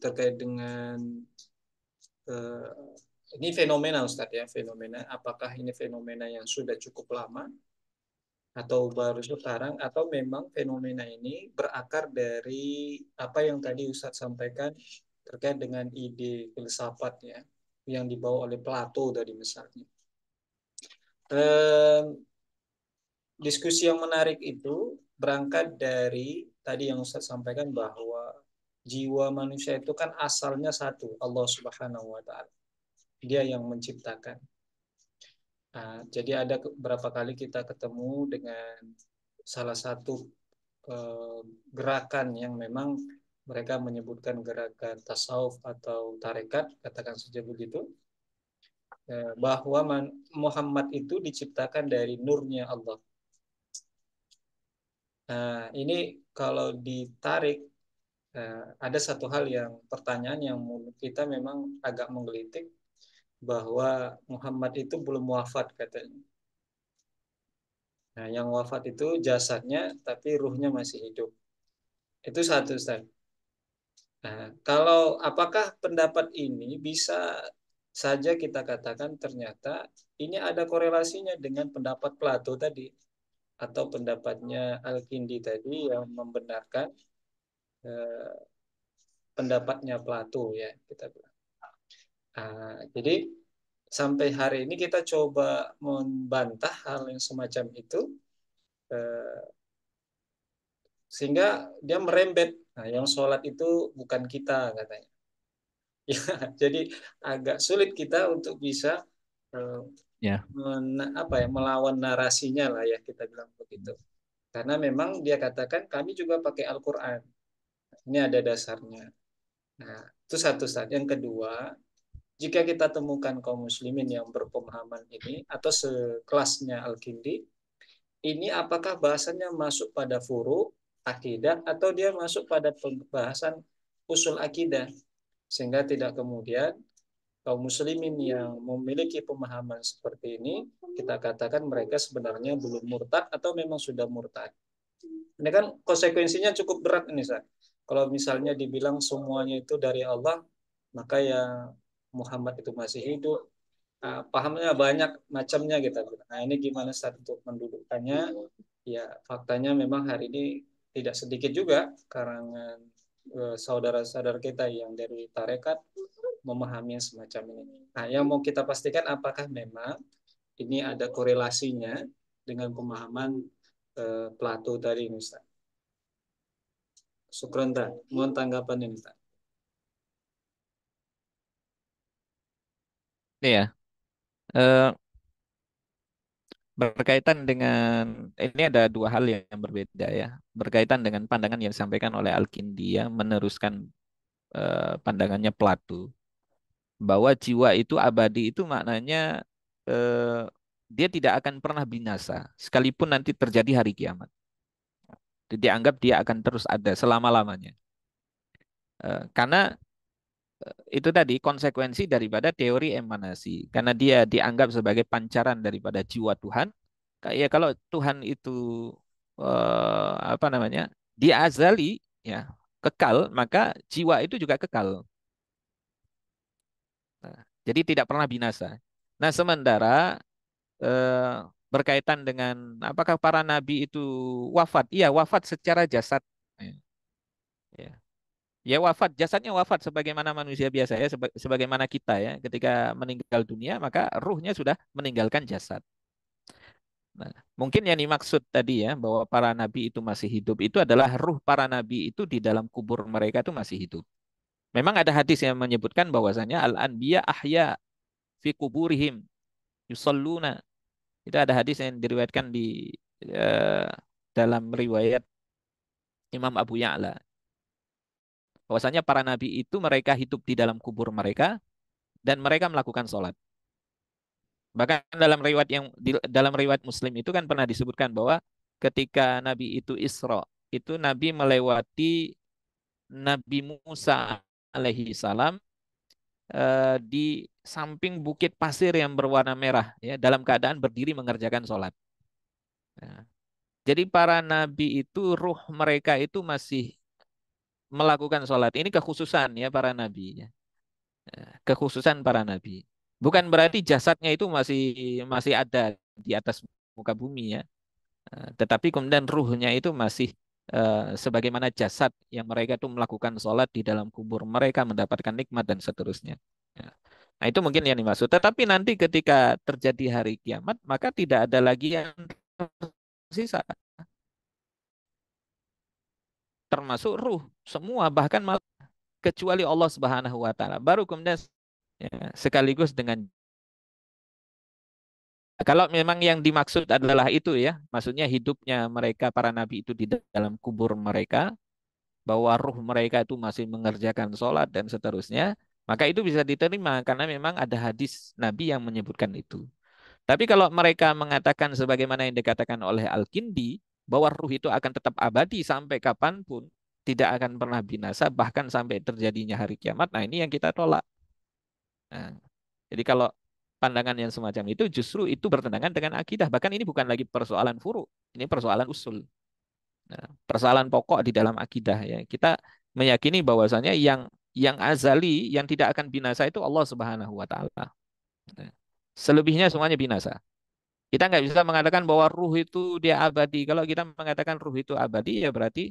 terkait dengan eh, ini fenomena Ustadz ya, fenomena. Apakah ini fenomena yang sudah cukup lama atau baru sekarang, atau memang fenomena ini berakar dari apa yang tadi Ustadz sampaikan terkait dengan ide filsafat ya, yang dibawa oleh Plato tadi misalnya. Eh, Diskusi yang menarik itu berangkat dari tadi yang Ustaz sampaikan bahwa jiwa manusia itu kan asalnya satu, Allah Subhanahu wa taala. Dia yang menciptakan. Nah, jadi ada beberapa kali kita ketemu dengan salah satu eh, gerakan yang memang mereka menyebutkan gerakan tasawuf atau tarekat, katakan saja begitu, bahwa Muhammad itu diciptakan dari nurnya Allah. Nah, ini kalau ditarik, ada satu hal yang pertanyaan yang menurut kita memang agak menggelitik, bahwa Muhammad itu belum wafat katanya. Nah, yang wafat itu jasadnya tapi ruhnya masih hidup. Itu satu, Ustaz. Nah, kalau apakah pendapat ini bisa saja kita katakan ternyata ini ada korelasinya dengan pendapat Plato tadi atau pendapatnya Al-Kindi tadi yang membenarkan eh, pendapatnya Plato ya kita bilang. Jadi sampai hari ini kita coba membantah hal yang semacam itu eh, sehingga dia merembet. Nah, yang sholat itu bukan kita katanya. Ya, jadi agak sulit kita untuk bisa eh, Ya. melawan narasinya lah ya kita bilang begitu. Karena memang dia katakan kami juga pakai Al-Quran. Ini ada dasarnya. Nah, itu satu saat. Yang kedua, jika kita temukan kaum muslimin yang berpemahaman ini atau sekelasnya Al-Kindi, ini apakah bahasannya masuk pada furu akidah atau dia masuk pada pembahasan usul akidah, sehingga tidak kemudian kaum muslimin yang memiliki pemahaman seperti ini kita katakan mereka sebenarnya belum murtad atau memang sudah murtad. Ini kan konsekuensinya cukup berat ini, Sa. Kalau misalnya dibilang semuanya itu dari Allah, maka ya Muhammad itu masih hidup. Pahamnya banyak macamnya gitu. Nah ini gimana saat untuk mendudukkannya? Ya faktanya memang hari ini tidak sedikit juga karangan saudara-saudara kita yang dari tarekat memahami semacam ini. Nah yang mau kita pastikan apakah memang ini ada korelasinya dengan pemahaman Plato tadi, Ustaz. Syukran, tak. Mohon tanggapan ini, Ustaz. Iya, eh, berkaitan dengan ini ada dua hal yang berbeda ya. Berkaitan dengan pandangan yang disampaikan oleh Al-Kindi ya, meneruskan pandangannya Plato bahwa jiwa itu abadi itu maknanya eh, dia tidak akan pernah binasa sekalipun nanti terjadi hari kiamat. Dianggap dia akan terus ada selama-lamanya. Karena itu tadi konsekuensi daripada teori emanasi. Karena dia dianggap sebagai pancaran daripada jiwa Tuhan. Ya kalau Tuhan itu apa namanya? Dia azali ya, kekal, maka jiwa itu juga kekal. Nah, jadi tidak pernah binasa. Nah, sementara eh, berkaitan dengan apakah para nabi itu wafat? Iya, wafat secara jasad. Ya. Ya. Ya wafat, jasadnya wafat sebagaimana manusia biasa ya, sebagaimana kita ya, ketika meninggal dunia maka ruhnya sudah meninggalkan jasad. Nah, mungkin yang dimaksud tadi ya bahwa para nabi itu masih hidup itu adalah ruh para nabi itu di dalam kubur mereka itu masih hidup. Memang ada hadis yang menyebutkan bahwasanya al-anbiya ahya fi kuburihim yusalluna. Itu ada hadis yang diriwayatkan di eh, dalam riwayat Imam Abu Ya'la. Bahwasanya para nabi itu mereka hidup di dalam kubur mereka dan mereka melakukan sholat. Bahkan dalam riwayat Muslim itu kan pernah disebutkan bahwa ketika Nabi itu Isra, itu Nabi melewati Nabi Musa alaihi salam di samping bukit pasir yang berwarna merah ya dalam keadaan berdiri mengerjakan sholat. Nah, jadi para nabi itu ruh mereka itu masih melakukan sholat. Ini kekhususan ya para nabi. Ya. Kekhususan para nabi. Bukan berarti jasadnya itu masih masih ada di atas muka bumi ya. Tetapi kemudian ruhnya itu masih sebagaimana jasad yang mereka itu melakukan sholat di dalam kubur mereka mendapatkan nikmat dan seterusnya. Ya. Nah itu mungkin yang dimaksud. Tetapi nanti ketika terjadi hari kiamat maka tidak ada lagi yang tersisa termasuk ruh semua bahkan kecuali Allah Subhanahu wa taala. Baru kemudian ya, sekaligus dengan kalau memang yang dimaksud adalah itu ya, maksudnya hidupnya mereka para nabi itu di dalam kubur mereka, bahwa ruh mereka itu masih mengerjakan sholat dan seterusnya, maka itu bisa diterima karena memang ada hadis Nabi yang menyebutkan itu. Tapi kalau mereka mengatakan sebagaimana yang dikatakan oleh Al-Kindi, bahwa ruh itu akan tetap abadi sampai kapanpun, tidak akan pernah binasa, bahkan sampai terjadinya hari kiamat, nah ini yang kita tolak. Nah, jadi kalau pandangan yang semacam itu justru itu bertentangan dengan akidah. Bahkan ini bukan lagi persoalan furu, ini persoalan usul. Nah, persoalan pokok di dalam akidah ya. Kita meyakini bahwasanya yang azali, yang tidak akan binasa itu Allah Subhanahu wa taala. Nah, selebihnya semuanya binasa. Kita nggak bisa mengatakan bahwa ruh itu dia abadi. Kalau kita mengatakan ruh itu abadi ya berarti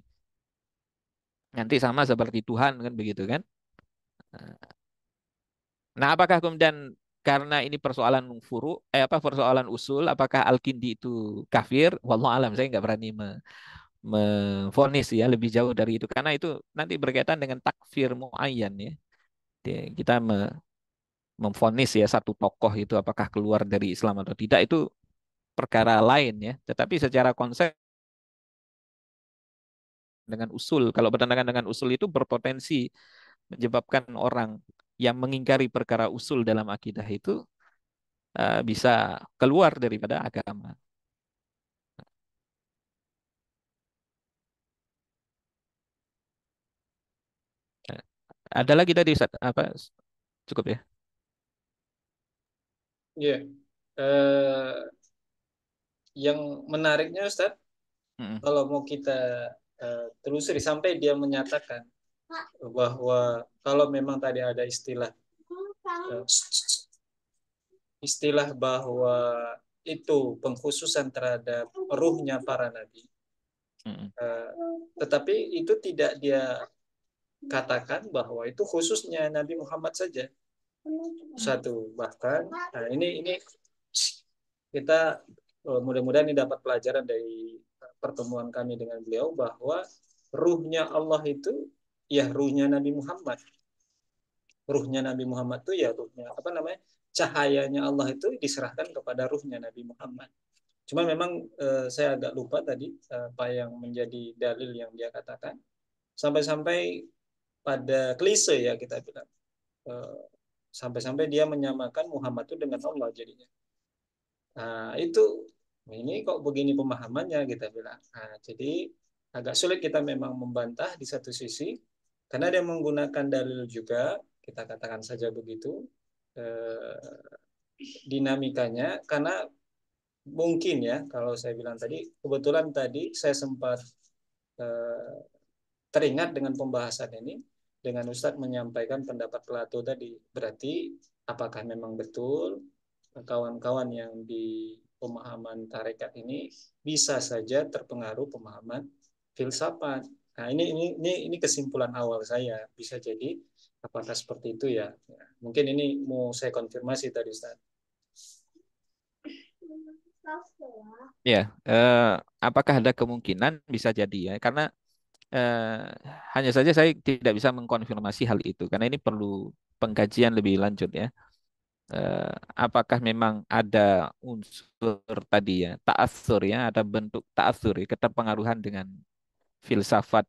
nanti sama seperti Tuhan kan begitu kan? Nah, apakah kemudian karena ini persoalan persoalan usul, apakah Al-Kindi itu kafir? Wallahu alam, saya nggak berani memvonis ya lebih jauh dari itu karena itu nanti berkaitan dengan takfir muayyan ya. Kita memvonis ya satu tokoh itu apakah keluar dari Islam atau tidak itu perkara lain ya. Tetapi secara konsep dengan usul, kalau bertentangan dengan usul itu berpotensi menyebabkan orang yang mengingkari perkara usul dalam akidah itu bisa keluar daripada agama. Nah, ada lagi tadi apa cukup ya? Iya. Eh, yang menariknya, Ustaz, Mm-mm. kalau mau kita telusuri sampai dia menyatakan bahwa kalau memang tadi ada istilah eh, istilah bahwa itu pengkhususan terhadap ruhnya para nabi, Mm-mm. eh, tetapi itu tidak dia katakan bahwa itu khususnya Nabi Muhammad saja. Mm. Satu, bahkan nah ini kita mudah-mudahan ini dapat pelajaran dari pertemuan kami dengan beliau bahwa ruhnya Allah itu ya ruhnya Nabi Muhammad. Ruhnya Nabi Muhammad itu ya ruhnya apa namanya? Cahayanya Allah itu diserahkan kepada ruhnya Nabi Muhammad. Cuma memang saya agak lupa tadi apa yang menjadi dalil yang dia katakan. Sampai-sampai pada klise ya kita bilang. Eh, Sampai-sampai dia menyamakan Muhammad itu dengan Allah jadinya. Nah, itu ini kok begini pemahamannya kita bilang. Nah, jadi agak sulit kita memang membantah di satu sisi karena dia menggunakan dalil juga, kita katakan saja begitu, dinamikanya karena mungkin ya kalau saya bilang tadi kebetulan tadi saya sempat eh, teringat dengan pembahasan ini dengan Ustadz menyampaikan pendapat Plato tadi. Berarti apakah memang betul kawan-kawan yang di pemahaman tarekat ini bisa saja terpengaruh pemahaman filsafat. Nah, ini kesimpulan awal saya. Bisa jadi apakah seperti itu ya? Ya, mungkin ini mau saya konfirmasi tadi Ustaz. Ya, apakah ada kemungkinan bisa jadi ya? Karena hanya saja saya tidak bisa mengkonfirmasi hal itu karena ini perlu pengkajian lebih lanjut ya. Eh, apakah memang ada unsur tadi ya, ta'atsur ya, ada bentuk ta'atsur ya, keterpengaruhan dengan filsafat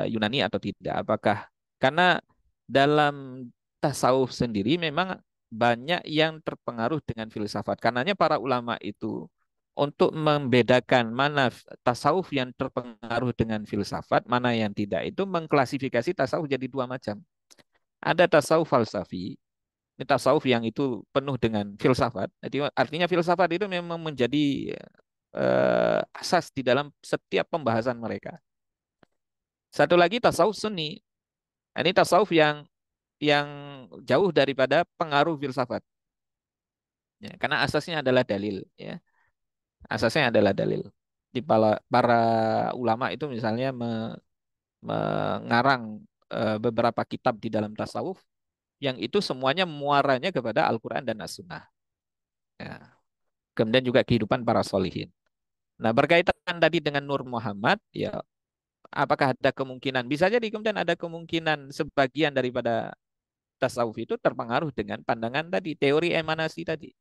Yunani atau tidak? Apakah karena dalam tasawuf sendiri memang banyak yang terpengaruh dengan filsafat. Karenanya para ulama itu untuk membedakan mana tasawuf yang terpengaruh dengan filsafat, mana yang tidak, itu mengklasifikasi tasawuf jadi dua macam. Ada tasawuf falsafi, ini tasawuf yang itu penuh dengan filsafat. Jadi artinya filsafat itu memang menjadi asas di dalam setiap pembahasan mereka. Satu lagi tasawuf sunni. Nah, ini tasawuf yang jauh daripada pengaruh filsafat. Ya, karena asasnya adalah dalil. Ya, asasnya adalah dalil. Di para ulama itu misalnya mengarang beberapa kitab di dalam tasawuf yang itu semuanya muaranya kepada Al-Quran dan As-Sunnah. Ya. Kemudian juga kehidupan para solihin. Nah, berkaitan tadi dengan Nur Muhammad, ya apakah ada kemungkinan, bisa jadi kemudian ada kemungkinan sebagian daripada tasawuf itu terpengaruh dengan pandangan tadi, teori emanasi tadi.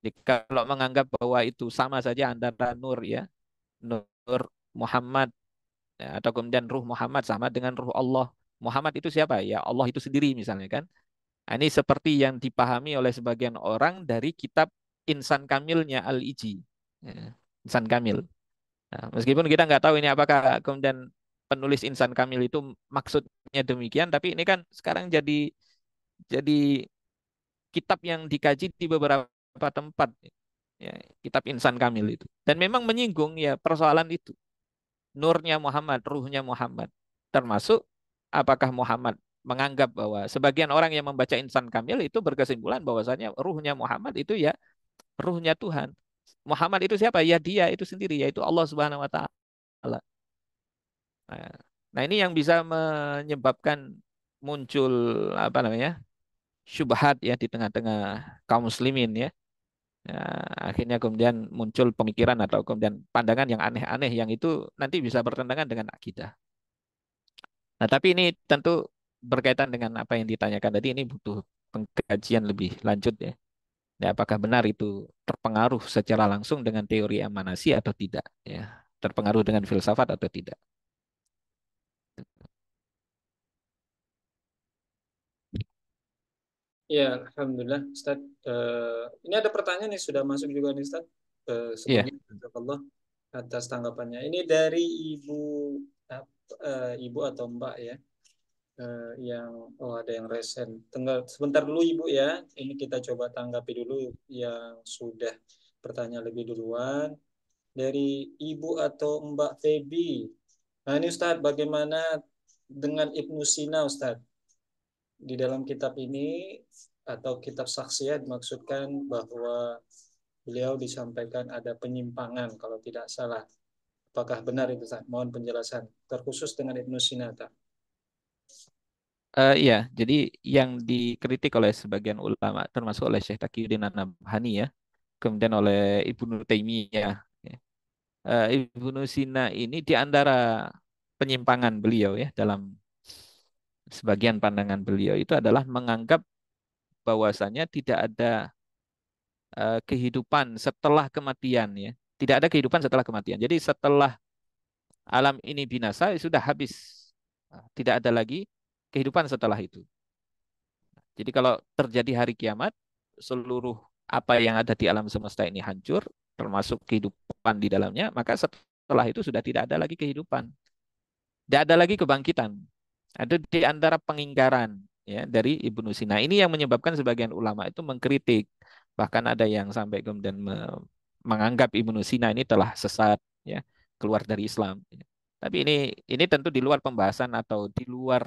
Jadi, kalau menganggap bahwa itu sama saja antara nur ya, nur Muhammad ya, atau kemudian ruh Muhammad sama dengan ruh Allah. Muhammad itu siapa? Ya Allah itu sendiri misalnya kan. Nah, ini seperti yang dipahami oleh sebagian orang dari kitab Insan Kamilnya Al-Iji. Ya, Insan Kamil. Nah, meskipun kita nggak tahu ini apakah kemudian penulis Insan Kamil itu maksudnya demikian, tapi ini kan sekarang jadi kitab yang dikaji di beberapa tempat, ya, kitab Insan Kamil itu. Dan memang menyinggung ya persoalan itu, nurnya Muhammad, ruhnya Muhammad, termasuk apakah Muhammad menganggap bahwa sebagian orang yang membaca Insan Kamil itu berkesimpulan bahwasanya ruhnya Muhammad itu ya ruhnya Tuhan. Muhammad itu siapa? Ya dia itu sendiri, yaitu Allah Subhanahu Wa Taala. Nah, nah, ini yang bisa menyebabkan muncul apa namanya syubhat ya di tengah-tengah kaum muslimin ya. Ya, akhirnya kemudian muncul pemikiran atau kemudian pandangan yang aneh-aneh yang itu nanti bisa bertentangan dengan akidah. Nah, tapi ini tentu berkaitan dengan apa yang ditanyakan tadi ini butuh pengkajian lebih lanjut ya. Ya, apakah benar itu terpengaruh secara langsung dengan teori emanasi atau tidak ya. Terpengaruh dengan filsafat atau tidak. Ya, Alhamdulillah, Ustaz. Ini ada pertanyaan nih sudah masuk juga nih, Ustaz. Iya, Sebelumnya, Allah atas tanggapannya. Ini dari Ibu atau Mbak ya, yang ada yang resen. Tinggal sebentar dulu Ibu ya. Ini kita coba tanggapi dulu yang sudah bertanya lebih duluan. Dari Ibu atau Mbak Feby. Nah ini Ustaz, bagaimana dengan Ibnu Sina, Ustadz. Di dalam kitab ini atau kitab Saksiyah dimaksudkan bahwa beliau disampaikan ada penyimpangan kalau tidak salah. Apakah benar itu, Ustadz? Mohon penjelasan. Terkhusus dengan Ibnu Sina, Ustadz. Iya, jadi yang dikritik oleh sebagian ulama, termasuk oleh Syekh Taqiyuddin An-Nabhani ya, kemudian oleh Ibnu Taimiyah. Ya. Ibnu Sina ini di antara penyimpangan beliau ya dalam sebagian pandangan beliau itu adalah menganggap bahwasanya tidak ada kehidupan setelah kematian ya. Tidak ada kehidupan setelah kematian. Jadi setelah alam ini binasa sudah habis. Tidak ada lagi kehidupan setelah itu. Jadi kalau terjadi hari kiamat, seluruh apa yang ada di alam semesta ini hancur, termasuk kehidupan di dalamnya, maka setelah itu sudah tidak ada lagi kehidupan. Tidak ada lagi kebangkitan. Ada di antara pengingkaran ya dari Ibnu Sina. Ini yang menyebabkan sebagian ulama itu mengkritik. Bahkan ada yang sampai kemudian menganggap Ibnu Sina ini telah sesat ya, keluar dari Islam. Tapi ini tentu di luar pembahasan atau di luar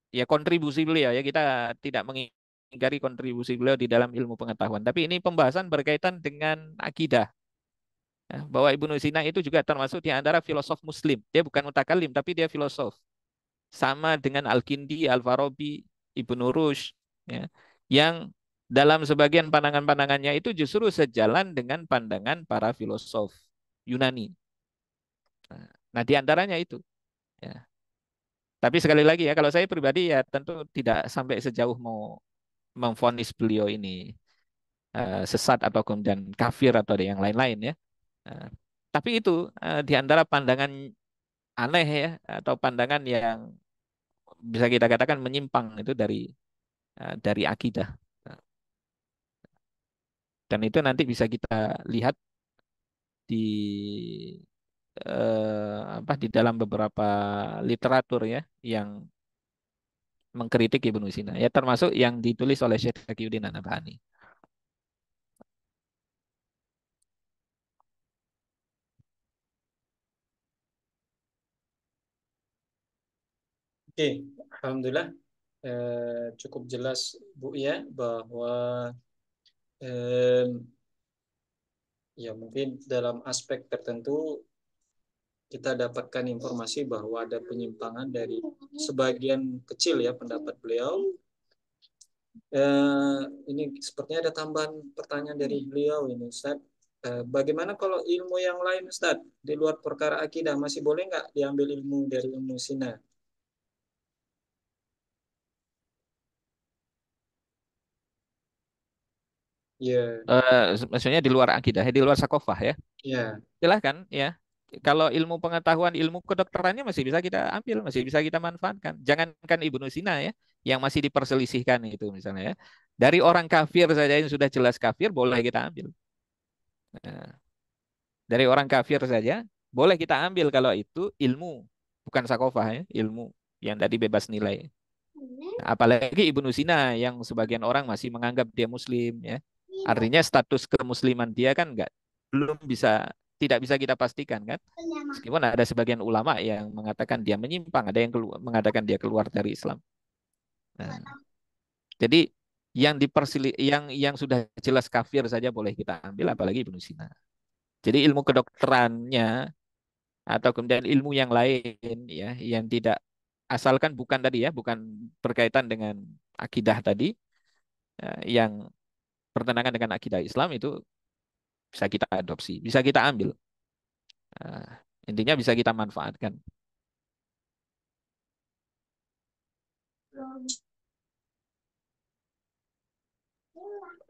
ya kontribusi beliau ya. Kita tidak mengingkari kontribusi beliau di dalam ilmu pengetahuan. Tapi ini pembahasan berkaitan dengan akidah. Ya, bahwa Ibnu Sina itu juga termasuk di antara filosof Muslim. Dia bukan mutakalim, tapi dia filosof. Sama dengan Al-Kindi, Al-Farabi, Ibnu Rushd, ya, yang dalam sebagian pandangan-pandangannya itu justru sejalan dengan pandangan para filosof Yunani. Nah, di antaranya itu. Ya. Tapi sekali lagi ya, kalau saya pribadi ya tentu tidak sampai sejauh mau memvonis beliau ini sesat atau kemudian kafir atau ada yang lain-lain ya. Eh, tapi itu di antara pandangan aneh ya atau pandangan yang bisa kita katakan menyimpang itu dari akidah. Dan itu nanti bisa kita lihat di apa di dalam beberapa literatur ya yang mengkritik Ibnu Sina ya termasuk yang ditulis oleh Syekh Taqiyuddin An-Nabhani. Oke, Alhamdulillah cukup jelas Bu ya bahwa eh, ya mungkin dalam aspek tertentu kita dapatkan informasi bahwa ada penyimpangan dari sebagian kecil ya pendapat beliau. Ini sepertinya ada tambahan pertanyaan dari beliau ini, Ustaz. Bagaimana kalau ilmu yang lain, Ustaz, di luar perkara akidah masih boleh nggak diambil ilmu dari ilmu Sina? Ya, Maksudnya di luar akidah, di luar sakofah ya. ya. Silahkan ya. Kalau ilmu pengetahuan, ilmu kedokterannya masih bisa kita ambil, masih bisa kita manfaatkan. Jangankan Ibnu Sina ya, yang masih diperselisihkan itu misalnya ya. Dari orang kafir saja yang sudah jelas kafir, boleh kita ambil. Nah, dari orang kafir saja, boleh kita ambil kalau itu ilmu, bukan sakofah ya, ilmu yang tadi bebas nilai. Nah, apalagi Ibnu Sina yang sebagian orang masih menganggap dia Muslim ya. Artinya status kemusliman dia kan enggak belum bisa tidak bisa kita pastikan kan. Meskipun ada sebagian ulama yang mengatakan dia menyimpang, ada yang mengatakan dia keluar dari Islam. Nah, jadi yang sudah jelas kafir saja boleh kita ambil apalagi Ibnu Sina. Jadi ilmu kedokterannya atau kemudian ilmu yang lain ya yang tidak asalkan bukan tadi ya, bukan berkaitan dengan akidah tadi yang bertentangan dengan akidah Islam itu bisa kita adopsi, bisa kita ambil. Nah, intinya bisa kita manfaatkan.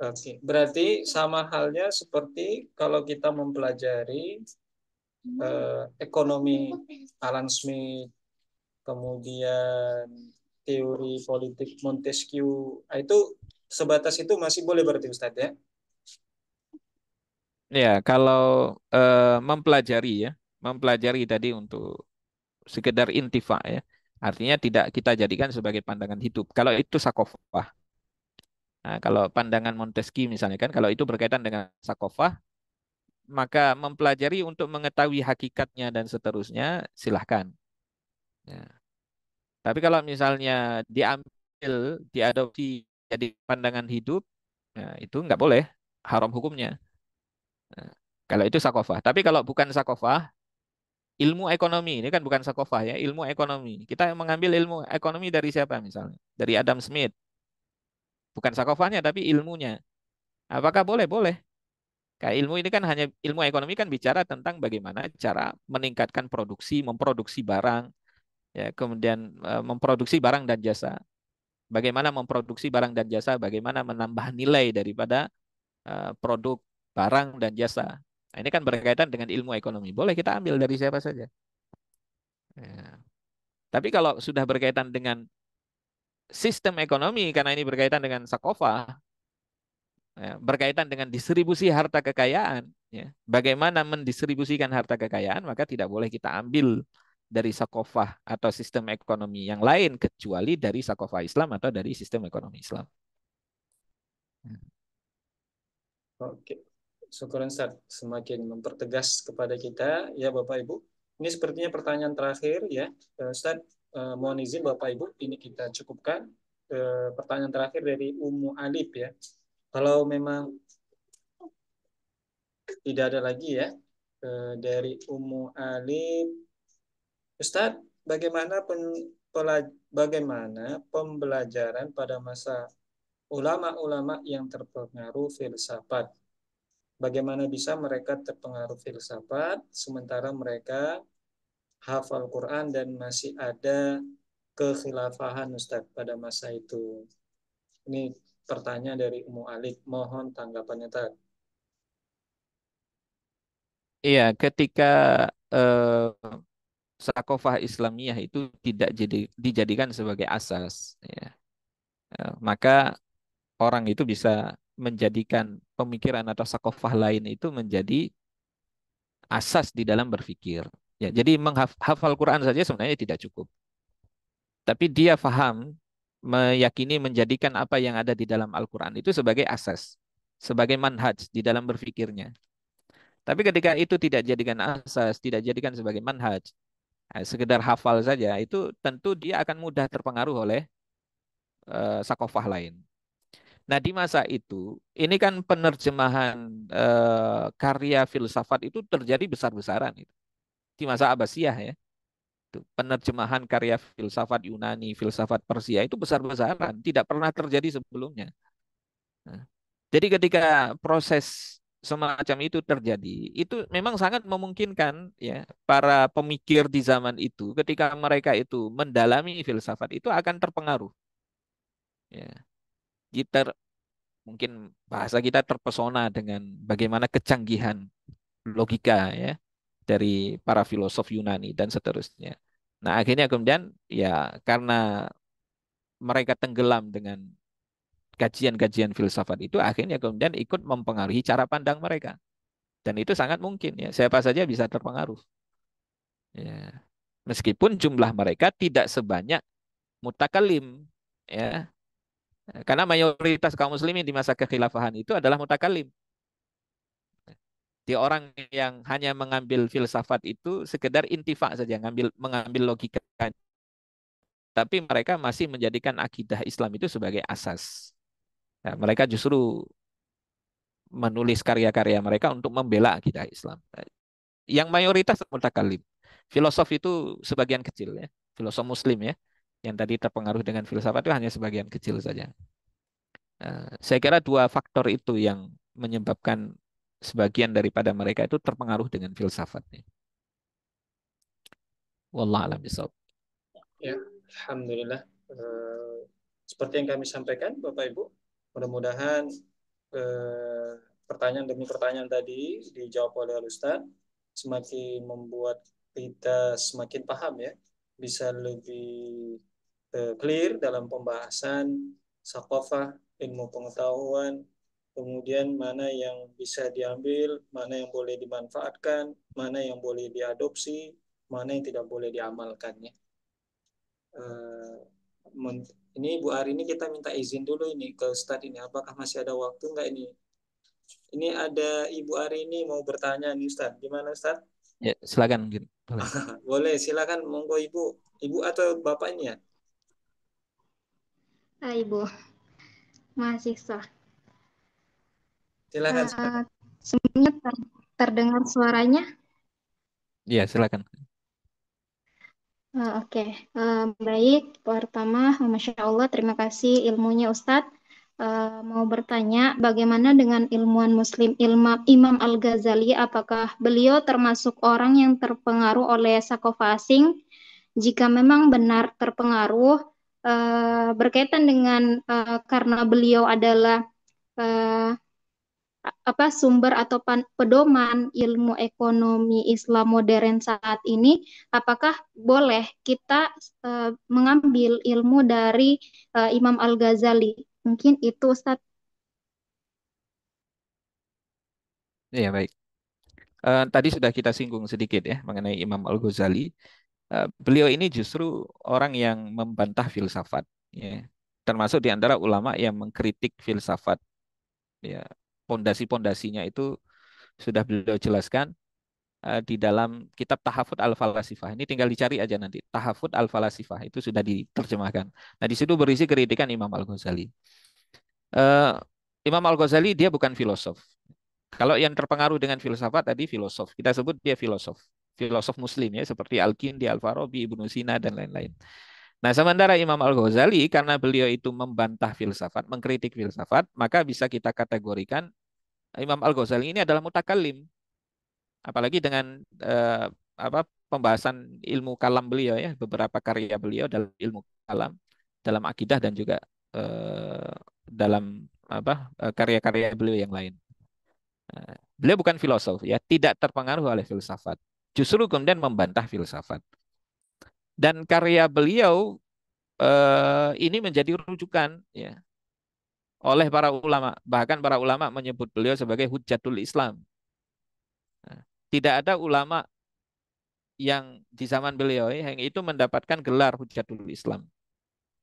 Oke, berarti sama halnya seperti kalau kita mempelajari ekonomi Alan Smith, kemudian teori politik Montesquieu, itu sebatas itu masih boleh berarti Ustadz ya? Ya, kalau mempelajari tadi untuk sekedar intifa ya, artinya tidak kita jadikan sebagai pandangan hidup. Kalau itu sakofah. Nah, kalau pandangan Montesquieu misalnya kan, kalau itu berkaitan dengan sakofah, maka mempelajari untuk mengetahui hakikatnya dan seterusnya silahkan. Ya. Tapi kalau misalnya diambil, diadopsi jadi pandangan hidup, nah, itu nggak boleh, haram hukumnya. Nah, kalau itu sakofah. Tapi kalau bukan sakofah, ilmu ekonomi ini kan bukan sakofah ya, ilmu ekonomi. Kita mengambil ilmu ekonomi dari siapa misalnya? Dari Adam Smith. Bukan sakofahnya tapi ilmunya. Apakah boleh? Boleh. Kayak ilmu ini kan hanya ilmu ekonomi kan bicara tentang bagaimana cara meningkatkan produksi, memproduksi barang, ya, kemudian memproduksi barang dan jasa. Bagaimana memproduksi barang dan jasa, bagaimana menambah nilai daripada produk barang dan jasa. Nah, ini kan berkaitan dengan ilmu ekonomi. Boleh kita ambil dari siapa saja. Ya. Tapi kalau sudah berkaitan dengan sistem ekonomi, karena ini berkaitan dengan sakofah, ya, berkaitan dengan distribusi harta kekayaan, ya, bagaimana mendistribusikan harta kekayaan, maka tidak boleh kita ambil dari sakofah atau sistem ekonomi yang lain kecuali dari sakofah Islam atau dari sistem ekonomi Islam. Oke, syukur Ustaz. Semakin mempertegas kepada kita, ya Bapak Ibu. Ini sepertinya pertanyaan terakhir ya, Ustaz. Mohon izin Bapak Ibu, ini kita cukupkan. Pertanyaan terakhir dari Ummu Alif ya. Kalau memang tidak ada lagi ya, dari Ummu Alif, Ustaz, bagaimana pembelajaran pada masa ulama-ulama yang terpengaruh filsafat? Bagaimana bisa mereka terpengaruh filsafat sementara mereka hafal Quran dan masih ada kekhilafahan Ustaz pada masa itu? Ini pertanyaan dari Ummu Alik. Mohon tanggapannya Tad. Iya, ketika eh, sakofah Islamiyah itu tidak dijadikan sebagai asas, ya, maka orang itu bisa menjadikan pemikiran atau sakofah lain itu menjadi asas di dalam berpikir. Ya, jadi menghafal Quran saja sebenarnya tidak cukup. Tapi dia faham, meyakini, menjadikan apa yang ada di dalam Al-Quran itu sebagai asas, sebagai manhaj di dalam berpikirnya. Tapi ketika itu tidak jadikan asas, tidak jadikan sebagai manhaj, sekedar hafal saja, itu tentu dia akan mudah terpengaruh oleh sakofah lain. Nah, di masa itu, ini kan penerjemahan karya filsafat itu terjadi besar-besaran itu. Di masa Abbasiyah ya. Penerjemahan karya filsafat Yunani, filsafat Persia itu besar-besaran, tidak pernah terjadi sebelumnya. Nah, jadi ketika proses semacam itu terjadi, itu memang sangat memungkinkan ya para pemikir di zaman itu ketika mereka itu mendalami filsafat itu akan terpengaruh. Ya, kita mungkin bahasa kita terpesona dengan bagaimana kecanggihan logika ya dari para filosof Yunani dan seterusnya. Nah, akhirnya kemudian ya karena mereka tenggelam dengan kajian-kajian filsafat itu akhirnya kemudian ikut mempengaruhi cara pandang mereka. Dan itu sangat mungkin ya, siapa saja bisa terpengaruh. Ya. Meskipun jumlah mereka tidak sebanyak mutakalim ya. Karena mayoritas kaum muslimin di masa kekhilafahan itu adalah mutakalim. Di orang yang hanya mengambil filsafat itu sekedar intifa saja, mengambil logika. Tapi mereka masih menjadikan akidah Islam itu sebagai asas. Ya, mereka justru menulis karya-karya mereka untuk membela akidah Islam. Yang mayoritas mutakalim. Filosof itu sebagian kecil ya. Filosof muslim ya. Yang tadi terpengaruh dengan filsafat itu hanya sebagian kecil saja. Saya kira dua faktor itu yang menyebabkan sebagian daripada mereka itu terpengaruh dengan filsafat. Wallah alam bisawab. Ya, alhamdulillah. Seperti yang kami sampaikan, Bapak Ibu, mudah-mudahan eh, pertanyaan demi pertanyaan tadi dijawab oleh Ustaz, semakin membuat kita semakin paham ya, bisa lebih clear dalam pembahasan sakofah, ilmu pengetahuan, kemudian mana yang bisa diambil, mana yang boleh dimanfaatkan, mana yang boleh diadopsi, mana yang tidak boleh diamalkan ya. Eh, ini Bu Ari ini kita minta izin dulu ini ke Ustadz ini. Apakah masih ada waktu nggak ini? Ini ada Ibu Ari ini mau bertanya nih Ustadz. Gimana Ustadz? Ya, silakan mungkin. Boleh. Boleh silakan monggo Ibu. Ibu atau Bapak ini ya? Ibu mahasiswa. Silakan, Eh, silakan. Semuanya terdengar suaranya. Iya, silakan. Oke. Baik. Pertama, Masya Allah, terima kasih ilmunya Ustadz. Mau bertanya, bagaimana dengan ilmuwan Muslim Imam Al-Ghazali? Apakah beliau termasuk orang yang terpengaruh oleh sakofa asing? Jika memang benar terpengaruh, berkaitan dengan karena beliau adalah eh, apa sumber atau pedoman ilmu ekonomi Islam modern saat ini, apakah boleh kita mengambil ilmu dari Imam Al-Ghazali? Mungkin itu Ustadz. Iya, baik. Tadi sudah kita singgung sedikit ya mengenai Imam Al-Ghazali. Beliau ini justru orang yang membantah filsafat, ya. Termasuk di antara ulama yang mengkritik filsafat. Ya, pondasi-pondasinya itu sudah beliau jelaskan di dalam kitab Tahafut Al-Falasifah. Ini tinggal dicari aja nanti. Tahafut Al-Falasifah itu sudah diterjemahkan. Nah, di situ berisi kritikan Imam Al-Ghazali. Eh, Imam Al-Ghazali dia bukan filosof. Kalau yang terpengaruh dengan filsafat tadi filosof, kita sebut dia filosof. Filosof Muslim ya, seperti Al-Kindi, Al-Farabi, Ibnu Sina dan lain-lain. Nah, sementara Imam Al-Ghazali karena beliau itu membantah filsafat, mengkritik filsafat, maka bisa kita kategorikan Imam Al-Ghazali ini adalah mutakallim. Apalagi dengan apa pembahasan ilmu kalam beliau ya, beberapa karya beliau dalam ilmu kalam, dalam akidah dan juga dalam apa karya-karya beliau yang lain. Beliau bukan filosof ya, tidak terpengaruh oleh filsafat. Justru kemudian membantah filsafat. Dan karya beliau ini menjadi rujukan ya oleh para ulama. Bahkan para ulama menyebut beliau sebagai Hujjatul Islam. Nah, tidak ada ulama yang di zaman beliau ya, yang itu mendapatkan gelar Hujjatul Islam.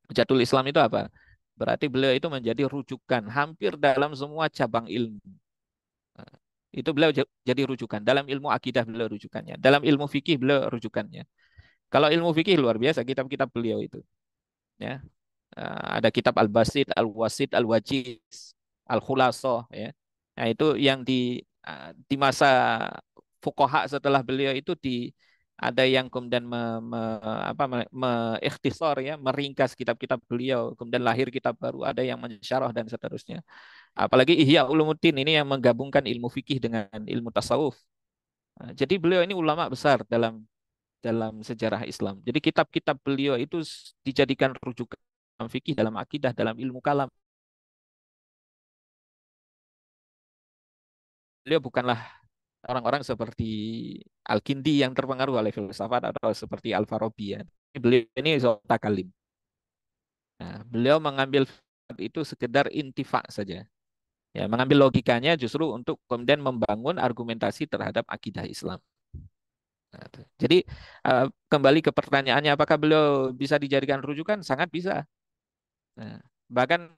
Hujjatul Islam itu apa? Berarti beliau itu menjadi rujukan hampir dalam semua cabang ilmu. Nah, itu beliau jadi rujukan. Dalam ilmu akidah beliau rujukannya. Dalam ilmu fikih beliau rujukannya. Kalau ilmu fikih luar biasa kitab-kitab beliau itu. Ya, ada kitab Al-Basit, Al-Wasit, Al-Wajiz, Al-Khulasoh ya. Nah, itu yang di masa fuqaha setelah beliau itu ada yang kemudian ikhtisar ya, meringkas kitab-kitab beliau, kemudian lahir kitab baru, ada yang mensyarah dan seterusnya. Apalagi Ihya Ulumuddin ini yang menggabungkan ilmu fikih dengan ilmu tasawuf. Nah, jadi beliau ini ulama besar dalam dalam sejarah Islam. Jadi kitab-kitab beliau itu dijadikan rujukan dalam fikih, dalam akidah, dalam ilmu kalam. Beliau bukanlah orang-orang seperti Al-Kindi yang terpengaruh oleh filsafat atau seperti Al-Farabi ya. Beliau ini takalim. Nah, beliau mengambil itu sekedar intifa saja. Ya, mengambil logikanya justru untuk kemudian membangun argumentasi terhadap akidah Islam. Nah, jadi kembali ke pertanyaannya apakah beliau bisa dijadikan rujukan? Sangat bisa. Nah, bahkan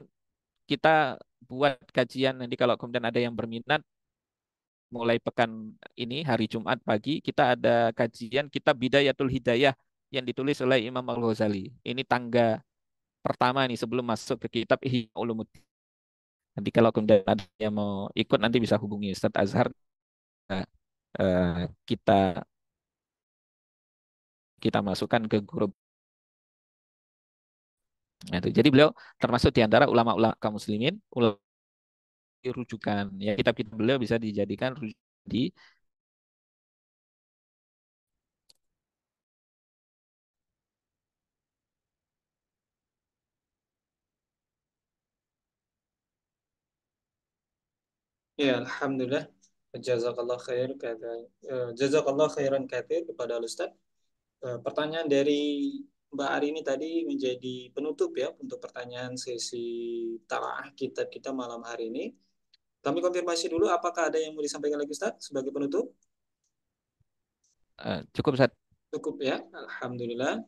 kita buat kajian nanti kalau kemudian ada yang berminat mulai pekan ini hari Jumat pagi kita ada kajian kitab Bidayatul Hidayah yang ditulis oleh Imam Al-Ghazali. Ini tangga pertama nih sebelum masuk ke kitab Ihya Ulumuddin. Nanti kalau kemudian ada yang mau ikut nanti bisa hubungi Ustadz Azhar. Kita kita masukkan ke grup. Nah, itu. Jadi beliau termasuk di antara ulama-ulama kaum muslimin, ulama rujukan. Ya, kitab-kitab beliau bisa dijadikan rujukan di Ya, alhamdulillah. Jazakallah khair jazakallah khairan katsir kepada Ustaz. Pertanyaan dari Mbak Ari ini tadi menjadi penutup ya untuk pertanyaan sesi talaah kita malam hari ini. Kami konfirmasi dulu apakah ada yang mau disampaikan lagi Ustaz sebagai penutup? cukup Ustadz. Cukup ya, alhamdulillah.